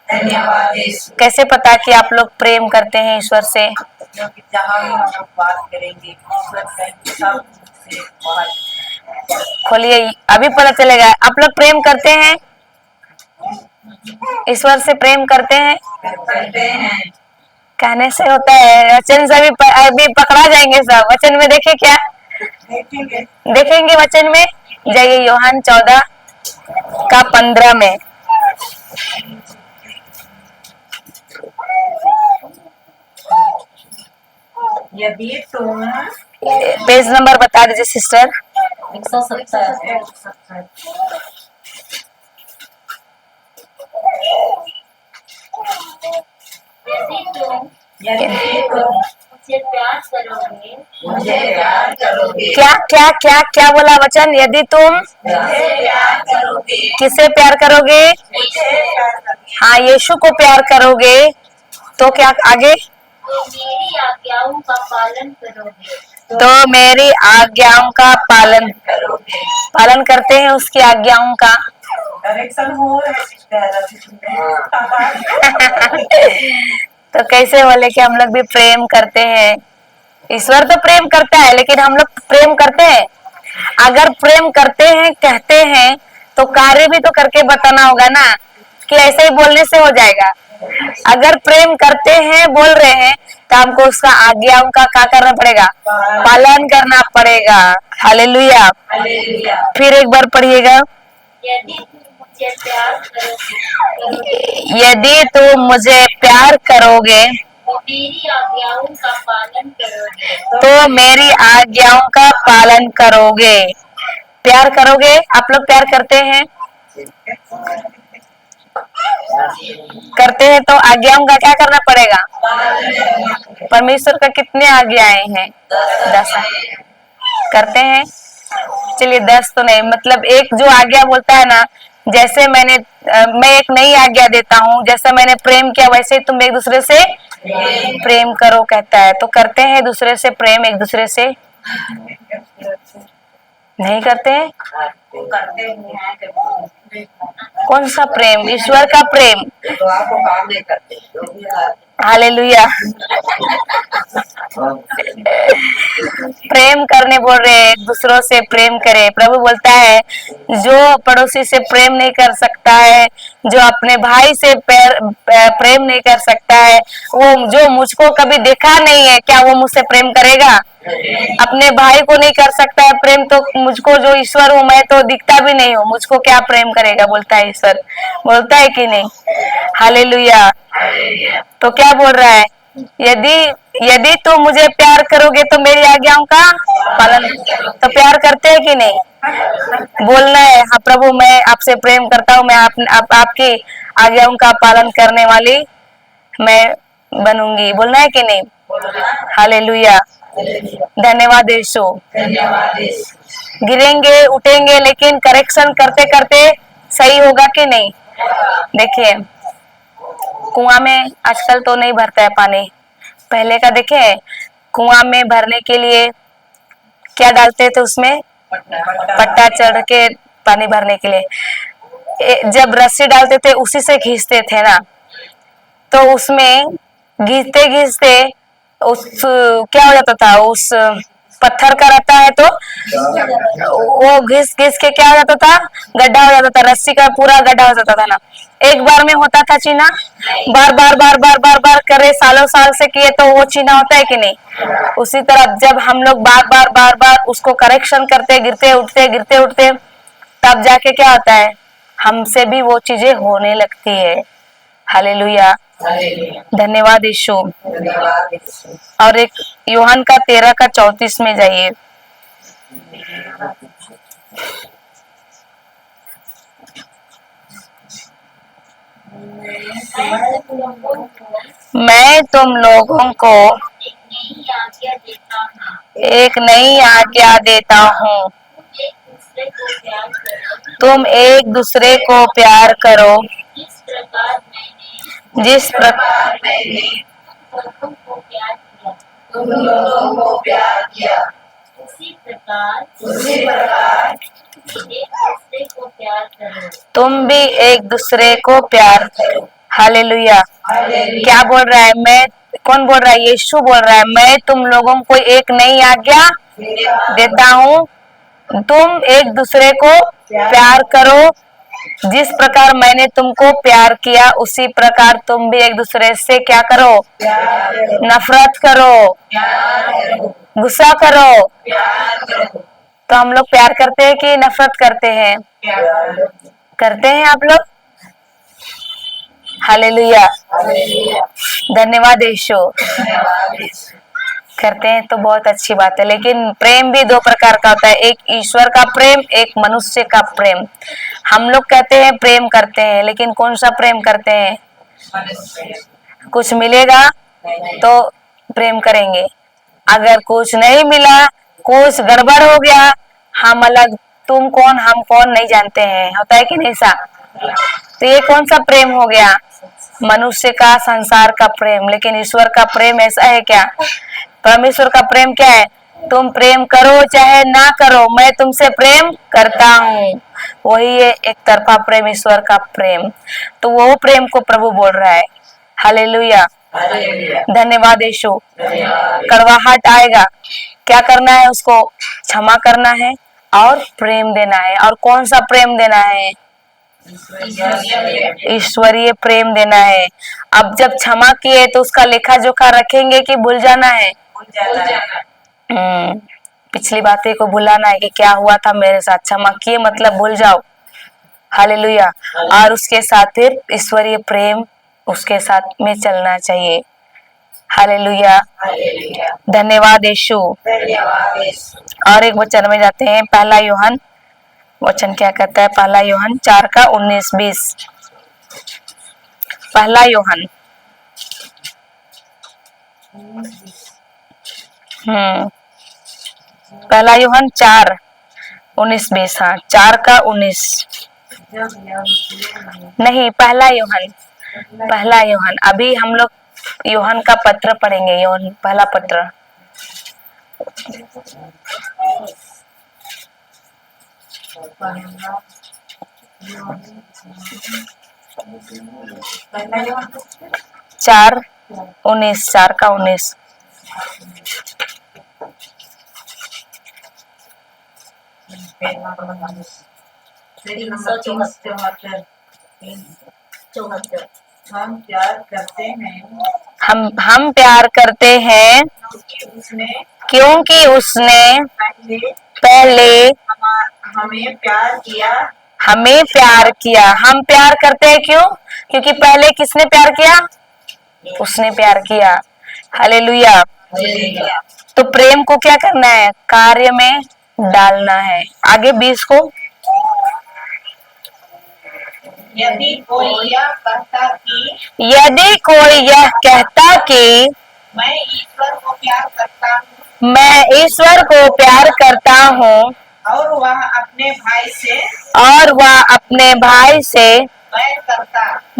कैसे पता कि आप लोग प्रेम करते हैं ईश्वर से? क्योंकि जहाँ भी हम लोग बात करेंगे ईश्वर से सब से खोलिए, अभी पता चलेगा। आप लोग प्रेम करते हैं ईश्वर से? प्रेम करते हैं? कहने से होता है, वचन से अभी पकड़ा जाएंगे सब। वचन में देखे क्या देखेंगे? वचन में जाइए, यूहन्ना 14:15 में। यदि तुम पेज नंबर बता दीजिए सिस्टर। 170। यदि तुम मुझे प्यार करोगे, मुझे प्यार करोगे, क्या क्या क्या क्या बोला वचन? यदि तुम मुझे प्यार करोगे, किसे प्यार करोगे? मुझे प्यार करोगे, हाँ, यीशु को प्यार करोगे तो क्या आगे? तो मेरी आज्ञाओं का पालन करोगे। तो मेरी आज्ञाओं का पालन करोगे। पालन करते हैं उसकी आज्ञाओं का। डायरेक्शन हो तो कैसे बोले कि हम लोग भी प्रेम करते हैं? ईश्वर तो प्रेम करता है, लेकिन हम लोग प्रेम करते हैं? अगर प्रेम करते हैं, कहते हैं, तो कार्य भी तो करके बताना होगा ना, कि ऐसे ही बोलने से हो जाएगा। अगर प्रेम करते हैं, बोल रहे हैं, तो हमको उसका आज्ञाओं का क्या करना पड़ेगा? पालन करना पड़ेगा। हालेलुया। फिर एक बार पढ़िएगा। यदि तुम मुझे प्यार करोगे, यदि तुम मुझे प्यार करोगे तो मेरी आज्ञाओं का पालन करोगे। तो मेरी आज्ञाओं का पालन करोगे। प्यार करोगे? आप लोग प्यार करते हैं? करते हैं तो आज्ञाओं का क्या करना पड़ेगा? परमेश्वर का कितने आज्ञाएं हैं? 10 करते हैं। चलिए 10 तो नहीं, मतलब एक जो आज्ञा बोलता है ना, जैसे मैं एक नई आज्ञा देता हूँ, जैसे मैंने प्रेम किया वैसे ही तुम एक दूसरे से प्रेम करो कहता है। तो करते हैं दूसरे से प्रेम? एक दूसरे से नहीं करते हैं? कौन सा प्रेम? ईश्वर का प्रेम। तो आपको काम नहीं करते। हालेलुया। प्रेम करने बोल रहे हैं, एक दूसरों से प्रेम करे। प्रभु बोलता है जो पड़ोसी से प्रेम नहीं कर सकता है जो अपने भाई से प्रेम नहीं कर सकता है, वो जो मुझको कभी देखा नहीं है, क्या वो मुझसे प्रेम करेगा? अपने भाई को नहीं कर सकता है प्रेम, तो मुझको जो ईश्वर हूँ मैं तो दिखता भी नहीं हूँ, मुझको क्या प्रेम करेगा? बोलता है ईश्वर, बोलता है कि नहीं? हालेलुया। तो क्या बोल रहा है? यदि यदि तुम मुझे प्यार करोगे तो मेरी आज्ञाओं का पालन। तो प्यार करते हैं कि नहीं? बोलना है, हाँ प्रभु मैं आपसे प्रेम करता हूँ, मैं आपकी आज्ञाओं का पालन करने वाली मैं बनूंगी। बोलना है कि नहीं? हालेलुया। धन्यवाद यीशु। गिरेंगे उठेंगे, लेकिन करेक्शन करते करते सही होगा कि नहीं? देखिए, कुआं में आजकल तो नहीं भरता है पानी, पहले का देखे, कुआं में भरने के लिए क्या डालते थे उसमें? पट्टा चढ़ के पानी भरने के लिए जब रस्सी डालते थे उसी से खींचते थे ना, तो उसमें घिसते घिसते उस क्या हो जाता था, उस पत्थर का रहता है तो वो घिस घिस के क्या हो जाता था, गड्ढा हो जाता था, रस्सी का पूरा गड्ढा हो जाता था ना। एक बार में होता था चीना? बार बार बार बार बार बार करे, सालों साल से किए तो वो चीना होता है कि नहीं? उसी तरह जब हम लोग बार बार बार बार उसको करेक्शन करते, गिरते उठते तब जाके क्या होता है, हमसे भी वो चीजें होने लगती है। हालेलुया। धन्यवाद यीशु। और एक यूहन का 13 का 34 में जाइए। मैं तुम लोगों को एक नई आज्ञा देता हूँ, एक नई आज्ञा देता हूँ, तुम एक दूसरे को प्यार करो, तुम एक दूसरे को प्यार करो, जिस प्रकार मैंने तुम लोगों को प्यार किया, उसी प्रकार तुम भी एक दूसरे को प्यार करो। हालेलुया। क्या बोल रहा है? मैं, कौन बोल रहा है? यीशु बोल रहा है, मैं तुम लोगों को एक नई आज्ञा देता हूँ, तुम एक दूसरे को प्यार करो, जिस प्रकार मैंने तुमको प्यार किया उसी प्रकार तुम भी एक दूसरे से क्या करो? नफरत करो, गुस्सा करो। तो हम लोग प्यार करते हैं कि नफरत करते हैं? करते हैं आप लोग? हालेलुया। धन्यवाद यीशु। करते हैं तो बहुत अच्छी बात है, लेकिन प्रेम भी दो प्रकार का होता है, एक ईश्वर का प्रेम, एक मनुष्य का प्रेम। हम लोग कहते हैं प्रेम करते हैं, लेकिन कौन सा प्रेम करते हैं? कुछ मिलेगा तो प्रेम करेंगे, अगर कुछ नहीं मिला, कुछ गड़बड़ हो गया, हम अलग, तुम कौन हम कौन नहीं जानते हैं, होता है कि नहीं सा? तो ये कौन सा प्रेम हो गया? मनुष्य का, संसार का प्रेम। लेकिन ईश्वर का प्रेम ऐसा है क्या? परमेश्वर का प्रेम क्या है? तुम प्रेम करो चाहे ना करो, मैं तुमसे प्रेम करता हूँ। वही है एक तरफा प्रेम, ईश्वर का प्रेम। तो वो प्रेम को प्रभु बोल रहा है। हालेलुया। धन्यवाद यीशु। कड़वाहट आएगा, क्या करना है? उसको क्षमा करना है और प्रेम देना है। और कौन सा प्रेम देना है? ईश्वरीय प्रेम देना है। अब जब क्षमा किए तो उसका लेखा जोखा रखेंगे कि भूल जाना है? पिछली बातें को भुलाना है कि क्या हुआ था मेरे साथ, क्षमा किए मतलब भूल जाओ। हालेलुया। और उसके साथ फिर ईश्वरीय प्रेम उसके साथ में चलना चाहिए। हालेलुया। धन्यवाद यीशु। और एक वचन में जाते हैं, पहला यूहन, वचन क्या कहता है? पहला यूहन 4 का 19-20। पहला यूहन पहला यूहन 4:19-20। हाँ, 4 का 19 नहीं, पहला यूहन। अभी हम लोग यूहन का पत्र पढ़ेंगे, यूहन पहला पत्र। चार 19, 4 का 19। 74 हम प्यार करते हैं हम प्यार करते हैं क्योंकि उसने पहले हमें प्यार किया। हमें प्यार किया। हम प्यार करते हैं क्यों? क्योंकि पहले किसने प्यार किया? उसने प्यार किया। हालेलुया। तो प्रेम को क्या करना है? कार्य में डालना है। आगे 20 को, यदि कोई यह कहता कि यदि कोई यह कहता कि मैं ईश्वर को प्यार करता हूँ मैं ईश्वर को प्यार करता हूँ और वह अपने भाई से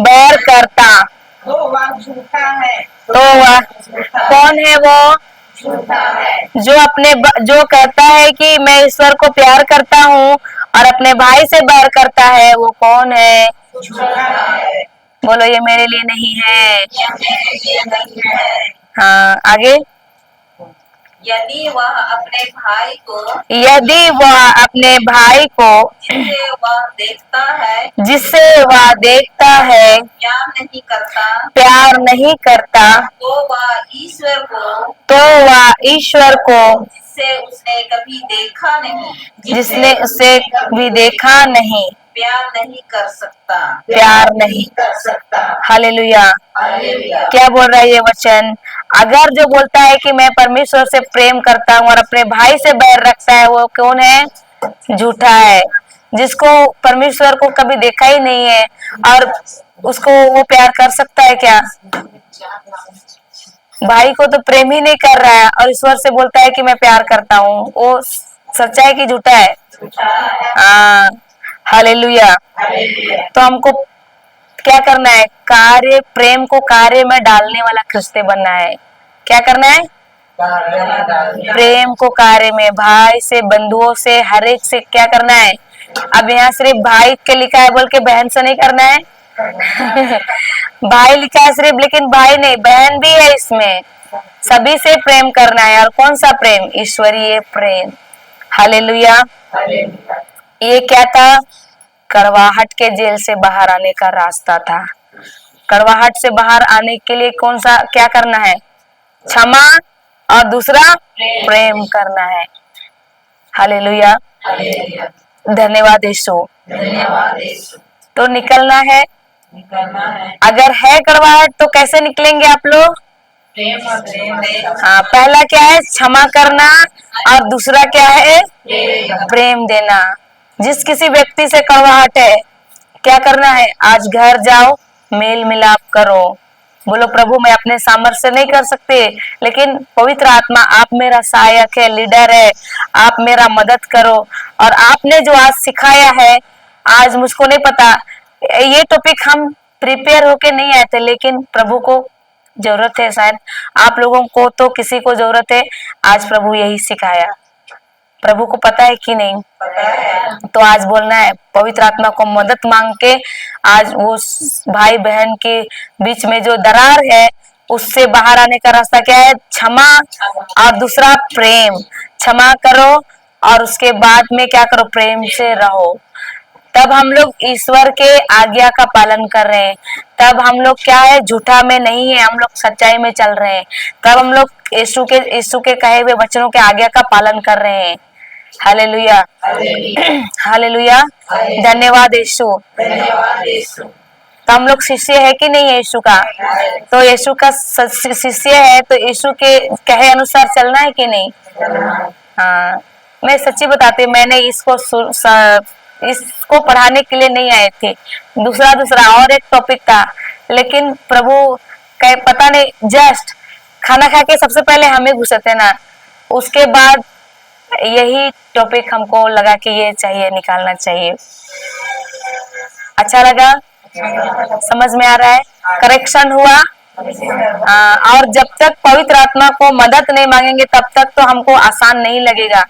बैर करता तो वह झूठा है। तो वह कौन है? वो झूठा है जो कहता है कि मैं ईश्वर को प्यार करता हूँ और अपने भाई से बैर करता है, वो कौन है? झूठा है। बोलो, ये मेरे लिए नहीं है। यह मेरे लिए नहीं है। हाँ, आगे। यदि वह अपने भाई को जिससे वह देखता है प्यार नहीं करता तो वह ईश्वर को जिससे उसने कभी देखा नहीं प्यार नहीं कर सकता। हालेलुया। हालेलुया। क्या बोल रहा है ये वचन? अगर जो बोलता है कि मैं परमेश्वर से प्रेम करता हूँ और अपने भाई से बैर रखता है, वो कौन है? झूठा है। जिसको परमेश्वर को कभी देखा ही नहीं है और उसको वो प्यार कर सकता है क्या? भाई को तो प्रेम ही नहीं कर रहा है और ईश्वर से बोलता है कि मैं प्यार करता हूँ। वो सच्चा है कि झूठा है? हाँ, हालेलुया। तो हमको क्या करना है? कार्य, प्रेम को कार्य में डालने वाला क्रिस्ती बनना है। क्या करना है? प्रेम को कार्य में, भाई से, बंधुओं से, हर एक से क्या करना है? अब यहाँ सिर्फ भाई के लिखा है बोल के बहन से नहीं करना है। भाई लिखा है सिर्फ, लेकिन भाई नहीं, बहन भी है इसमें। सभी से प्रेम करना है। और कौन सा प्रेम? ईश्वरीय प्रेम। हालेलुया। ये क्या था? कड़वाहट के जेल से बाहर आने का रास्ता था। कड़वाहट से बाहर आने के लिए कौन सा क्या करना है? क्षमा और दूसरा प्रेम करना है। हालेलुया। धन्यवाद यीशु। तो निकलना है। अगर है कड़वाहट तो कैसे निकलेंगे आप लोग? हाँ, पहला क्या है? क्षमा करना और दूसरा क्या है? प्रेम देना। जिस किसी व्यक्ति से कड़वाहट है, क्या करना है? आज घर जाओ, मेल मिलाप करो। बोलो, प्रभु मैं अपने सामर्थ्य से नहीं कर सकते, लेकिन पवित्र आत्मा आप मेरा सहायक है, लीडर है, आप मेरा मदद करो। और आपने जो आज सिखाया है, आज मुझको नहीं पता, ये टॉपिक हम प्रिपेयर होके नहीं आए थे, लेकिन प्रभु को जरूरत है। शायद आप लोगों को तो किसी को जरूरत है। आज प्रभु यही सिखाया। प्रभु को पता है कि नहीं? तो आज बोलना है, पवित्र आत्मा को मदद मांग के आज वो भाई बहन के बीच में जो दरार है, उससे बाहर आने का रास्ता क्या है? क्षमा और दूसरा प्रेम। क्षमा करो और उसके बाद में क्या करो? प्रेम से रहो। तब हम लोग ईश्वर के आज्ञा का पालन कर रहे हैं। तब हम लोग क्या है? झूठा में नहीं है, हम लोग सच्चाई में चल रहे हैं। तब हम लोग यीशु के कहे हुए वचनों के आज्ञा का पालन कर रहे हैं। हालेलुया। हालेलुया। धन्यवाद यीशु। तो हम लोग शिष्य है कि नहीं है यीशु का? तो यीशु का शिष्य है तो यीशु के कहे अनुसार चलना है कि नहीं? हाँ, मैं सच्ची बताती हूँ, मैंने इसको पढ़ाने के लिए नहीं आए थे। दूसरा और एक टॉपिक था, लेकिन प्रभु का पता नहीं, जस्ट खाना खा के सबसे पहले हमें घुसते ना, उसके बाद यही टॉपिक हमको लगा कि ये चाहिए, निकालना चाहिए। अच्छा लगा? समझ में आ रहा है? करेक्शन हुआ? और जब तक पवित्र आत्मा को मदद नहीं मांगेंगे तब तक तो हमको आसान नहीं लगेगा।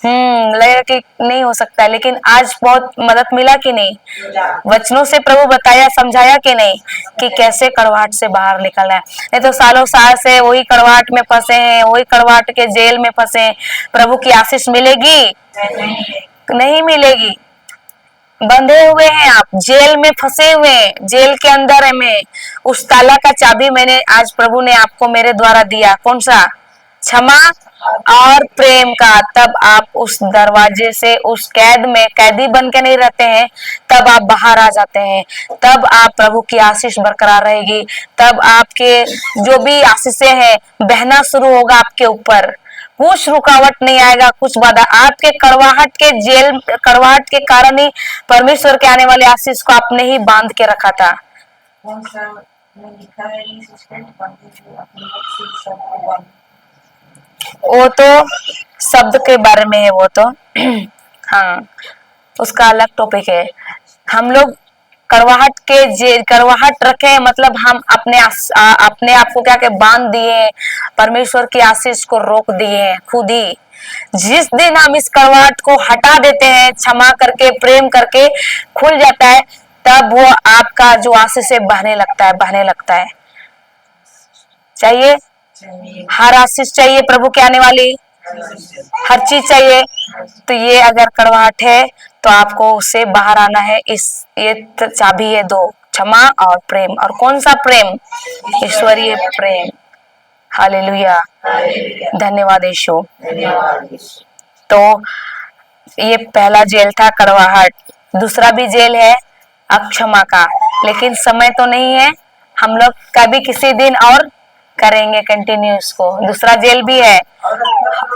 लगेगा कि नहीं हो सकता, लेकिन आज बहुत मदद मिला कि नहीं? वचनों से प्रभु बताया, समझाया कि नहीं कि कैसे कड़वाहट से बाहर निकलना है। नहीं तो सालों साल से वही कड़वाहट में फंसे हैं, वही कड़वाहट के जेल में फंसे हैं। प्रभु की आशीष मिलेगी? नहीं मिलेगी। बंधे हुए हैं, आप जेल में फंसे हुए हैं, जेल के अंदर है मैं। उस ताला का चाबी मैंने आज प्रभु ने आपको मेरे द्वारा दिया। कौन सा? क्षमा और प्रेम का। तब आप उस दरवाजे से, उस कैद में कैदी बन के नहीं रहते हैं, तब आप बाहर आ जाते हैं। तब आप प्रभु की आशीष बरकरार रहेगी। तब आपके जो भी आशीषें हैं बहना शुरू होगा आपके ऊपर। कुछ रुकावट नहीं आएगा, कुछ बाधा। आपके कड़वाहट के कारण ही परमेश्वर के आने वाले आशीष को आपने ही बांध के रखा था। कौन सा में लिखा है इस स्टेट बंदी जो अपने मुख से सबको बंद। वो तो शब्द के बारे में है, वो तो हाँ, उसका अलग टॉपिक है। हम लोग कड़वाहट रखे, मतलब हम अपने आप को क्या बांध दिए हैं, परमेश्वर की आशीष को रोक दिए हैं खुद ही। जिस दिन हम इस कड़वाहट को हटा देते हैं, क्षमा करके, प्रेम करके, खुल जाता है, तब वो आपका जो आशीष है बहने लगता है। चाहिए, हर आशीष चाहिए प्रभु के आने वाली, हर चीज चाहिए। तो ये अगर कड़वाहट है तो आपको उससे बाहर आना है। ये चाबी है दो, क्षमा और प्रेम। और कौन सा प्रेम? ईश्वरीय प्रेम। हालेलुया, धन्यवाद यीशु। तो ये पहला जेल था कड़वाहट। दूसरा भी जेल है अक्षमा का, लेकिन समय तो नहीं है, हम लोग कभी किसी दिन और करेंगे कंटिन्यू इसको। दूसरा जेल भी है,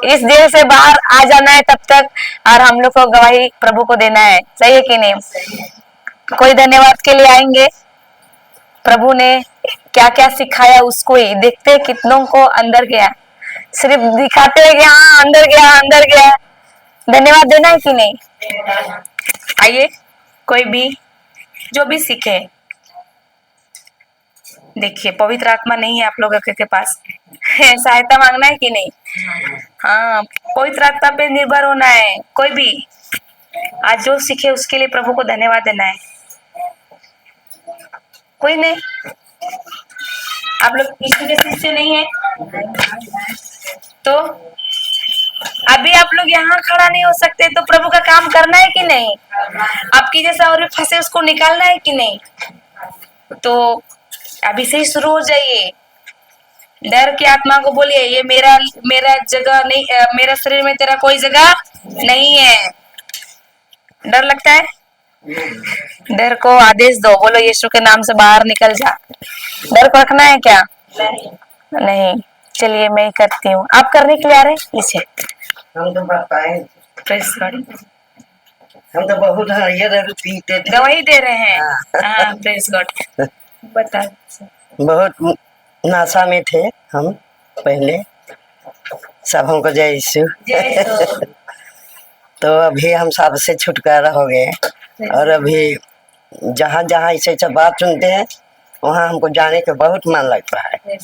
इस जेल से बाहर आ जाना है तब तक, और हम लोग को गवाही प्रभु को देना है। सही है कि नहीं? कोई धन्यवाद के लिए आएंगे। प्रभु ने क्या क्या सिखाया उसको ही देखते हैं, कितनों को अंदर गया। सिर्फ दिखाते हैं कि हाँ अंदर गया। धन्यवाद देना है कि नहीं? आइए, कोई भी जो भी सीखे। देखिए, पवित्र आत्मा नहीं है आप लोगों के पास, सहायता मांगना है कि नहीं? हाँ, पवित्र आत्मा पे निर्भर होना है। कोई भी आज जो सीखे उसके लिए प्रभु को धन्यवाद देना है। कोई नहीं? आप लोग यीशु के शिष्य नहीं है तो अभी आप लोग यहाँ खड़ा नहीं हो सकते, तो प्रभु का काम करना है कि नहीं? आपकी जैसा और भी फंसे उसको निकालना है कि नहीं? तो अभी से ही शुरू हो जाइए। डर की आत्मा को बोलिए, ये मेरा जगह नहीं, मेरा शरीर में तेरा कोई जगह नहीं है। डर लगता है? डर को आदेश दो, बोलो यीशु के नाम से बाहर निकल जा। डर को रखना है क्या? नहीं। चलिए मैं ही करती हूँ। आप करने के लिए आ रहे हैं? नीचे हम तो बताएं, प्रेस गॉड। हम तो बहुत ये पीते थे, गवाही दे रहे हैं। हाँ, प्रेस गॉड। बता। बहुत नाशा में थे हम पहले। सब हमको जय यीशु। तो अभी हम सब से छुटकारा हो गए, और अभी जहाँ जहाँ ऐसे ऐसा बात सुनते हैं वहाँ हमको जाने का बहुत मन लगता है।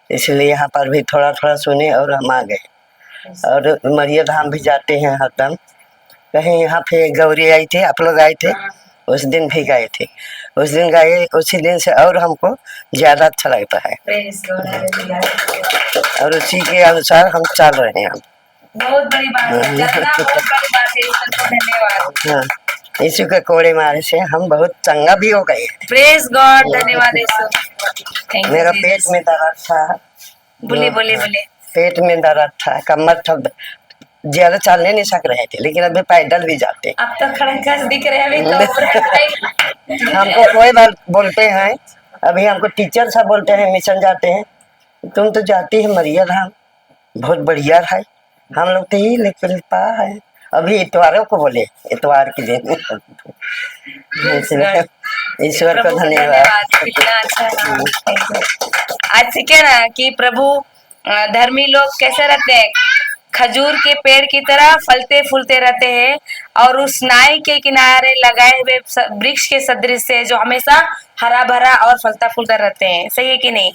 इसलिए यहाँ पर भी थोड़ा थोड़ा सुने और हम आ गए। और मरिया धाम भी जाते हैं हरदम। कहीं यहाँ पे गौरी आई थी, आप लोग आए थे, उस दिन भी गए थे। उस दिन गए, उसी दिन से और हमको ज्यादा अच्छा लगता है, और उसी के अनुसार हम चल रहे हैं। बहुत बड़ी बात है, जानना बहुत बड़ी बात है। ईश्वर को धन्यवाद। हाँ, यीशु के कोड़े मारे से हम बहुत चंगा भी हो गए। प्रेज गॉड, धन्यवाद यीशु। Thank you, मेरा Jesus. पेट में दर्द था। बोले बोले बोले। पेट में दर्द था, कमर था, ज्यादा चलने नहीं सक रहे थे, लेकिन अभी पैदल भी जाते। अब तो खड़े खस दिख रहे हैं अभी तो। हमको कोई बार बोलते हैं, अभी हमको टीचर सब बोलते हैं, मिशन जाते हैं, तुम तो जाती है मरिया धाम, बहुत बढ़िया है। हम लोग तो ही लेकिन पा है। अभी इतवारों को बोले, इतवार के दिन। ईश्वर को धन्यवाद। कितना अच्छा रहा। आज सीखे ना कि प्रभु धर्मी लोग कैसे रहते हैं, खजूर के पेड़ की तरह फलते फूलते रहते हैं, और उस नाई के किनारे लगाए हुए वृक्ष के सदृश से जो हमेशा हरा भरा और फलता फूलता रहते हैं। सही है कि नहीं?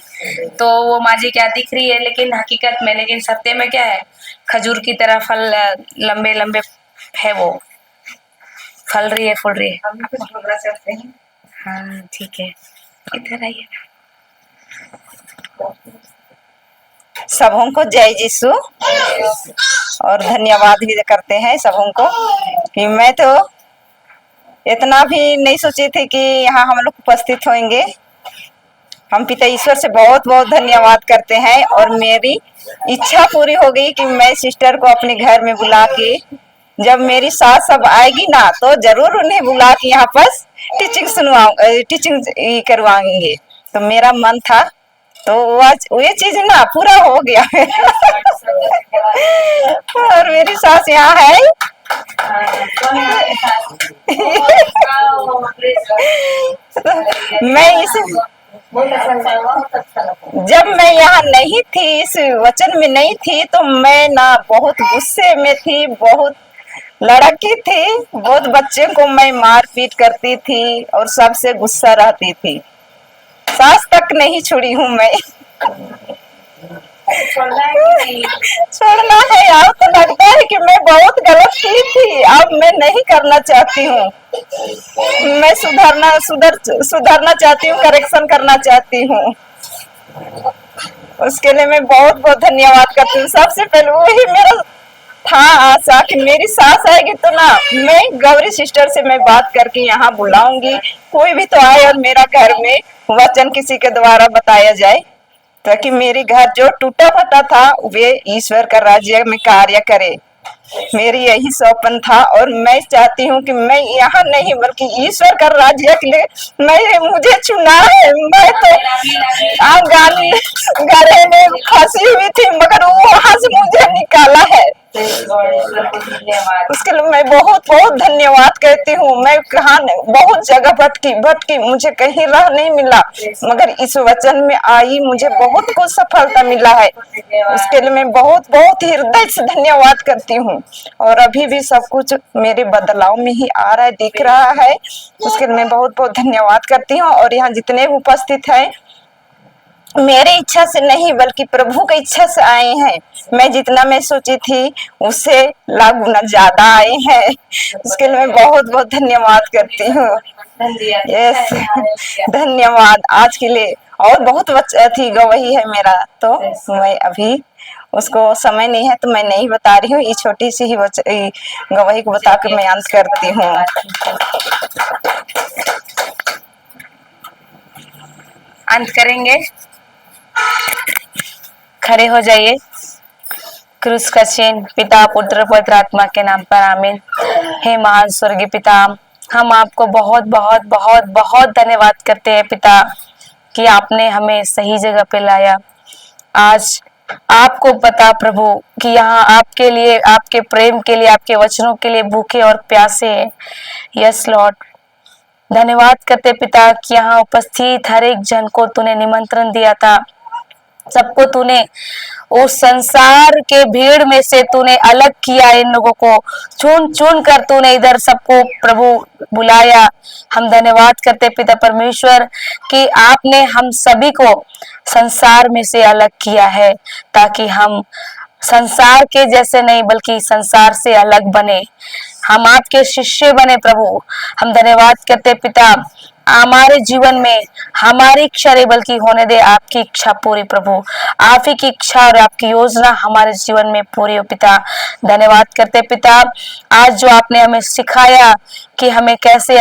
तो वो माजी क्या दिख रही है, लेकिन हकीकत में, लेकिन सत्य में क्या है? खजूर की तरह फल लंबे लंबे है, वो फल रही है, फूल रही है। हम कुछ बोलना चाहते हैं। हाँ ठीक है, इधर आइए। सबों को जय यीशु। और धन्यवाद भी करते हैं सबों को कि मैं तो इतना भी नहीं सोची थी कि यहाँ हम लोग उपस्थित होंगे। हम पिता ईश्वर से बहुत बहुत धन्यवाद करते हैं और मेरी इच्छा पूरी हो गई कि मैं सिस्टर को अपने घर में बुला के, जब मेरी सास सब आएगी ना तो जरूर उन्हें बुला के यहाँ पर टीचिंग करवाएंगे। तो मेरा मन था तो वो चीज ना पूरा हो गया और मेरी सास यहाँ है मैं इस जब मैं यहाँ नहीं थी, इस वचन में नहीं थी, तो मैं ना बहुत गुस्से में थी, बहुत लड़की थी, बहुत बच्चे को मैं मार पीट करती थी और सबसे गुस्सा रहती थी। सास तक नहीं छोड़ी हूँ मैं। छोड़ना है अब तो लगता है कि मैं बहुत गलत की थी, अब मैं नहीं करना चाहती हूँ। मैं सुधरना चाहती हूँ, करेक्शन करना चाहती हूँ। उसके लिए मैं बहुत बहुत धन्यवाद करती हूँ। सबसे पहले वही मेरा था आशा कि मेरी सास आएगी तो ना मैं गौरी सिस्टर से मैं बात करके यहाँ बुलाऊंगी, कोई भी तो आए और मेरा घर में वचन किसी के द्वारा बताया जाए, ताकि मेरी घर जो टूटा फटा था वे ईश्वर का राज्य में कार्य करे। मेरी यही सपन था और मैं चाहती हूँ कि मैं यहाँ नहीं बल्कि ईश्वर का राज्य के लिए मुझे चुना है। मैं तो गले में फंसी हुई थी मगर वो वहां से मुझे निकाला है। उसके लिए मैं बहुत बहुत धन्यवाद कहती हूँ। मैं कहा बहुत जगह भटकी मुझे कहीं राह नहीं मिला, मगर इस वचन में आई मुझे बहुत कुछ सफलता मिला है। उसके लिए मैं बहुत बहुत हृदय से धन्यवाद करती हूँ और अभी भी सब कुछ मेरे बदलाव में ही आ रहा है, दिख रहा है। उसके लिए मैं बहुत बहुत धन्यवाद करती हूँ। और यहाँ जितने उपस्थित हैं मेरी इच्छा से नहीं बल्कि प्रभु की इच्छा से आए हैं। मैं जितना मैं सोची थी उससे लाख गुना ज्यादा आए हैं। उसके लिए मैं बहुत बहुत धन्यवाद करती हूँ। यस, धन्यवाद आज के लिए। और बहुत थी गवाही है मेरा, तो मैं अभी उसको समय नहीं है तो मैं नहीं बता रही हूँ। ये छोटी सी ही गवाही को बता के मैं अंत करती हूँ। अंत करेंगे, खड़े हो जाइए। क्रूस का चिन्ह। पिता पुत्र पवित्र आत्मा के नाम पर आमीन। हे महान स्वर्गीय पिता, हम आपको बहुत बहुत बहुत बहुत धन्यवाद करते हैं पिता कि आपने हमें सही जगह पे लाया। आज आपको पता प्रभु कि यहाँ आपके लिए, आपके प्रेम के लिए, आपके वचनों के लिए भूखे और प्यासे हैं। यस लॉर्ड, धन्यवाद करते पिता कि यहाँ उपस्थित हर एक जन को तूने निमंत्रण दिया था, सबको तूने उस संसार के भीड़ में से तूने अलग किया, इन लोगों को चुन चुन कर तूने इधर सबको प्रभु बुलाया। हम धन्यवाद करते पिता परमेश्वर कि आपने हम सभी को संसार में से अलग किया है, ताकि हम संसार के जैसे नहीं बल्कि संसार से अलग बने, हम आपके शिष्य बने। प्रभु हम धन्यवाद करते पिता, हमारे जीवन में हमारी इच्छा नहीं बल्कि होने दे आपकी इच्छा पूरी। प्रभु आप ही की इच्छा और आपकी योजना हमारे जीवन में पूरी हो पिता। धन्यवाद करते पिता, आज जो आपने हमें सिखाया कि हमें कैसे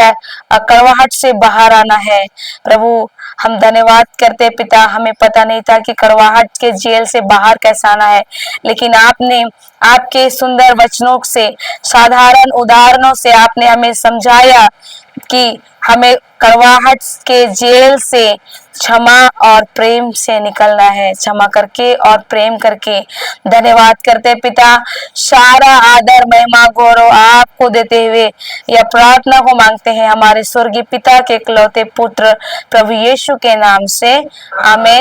कड़वाहट से बाहर आना है। प्रभु हम धन्यवाद करते पिता, हमें पता नहीं था कि कड़वाहट के जेल से बाहर कैसे आना है, लेकिन आपने आपके सुंदर वचनों से, साधारण उदाहरणों से आपने हमें समझाया कि हमें कड़वाहट के जेल से क्षमा और प्रेम से निकलना है, क्षमा करके और प्रेम करके। धन्यवाद करते पिता, सारा आदर महिमा गौरव आपको देते हुए यह प्रार्थना को मांगते हैं हमारे स्वर्गीय पिता के इकलौते पुत्र प्रभु यीशु के नाम से, आमीन।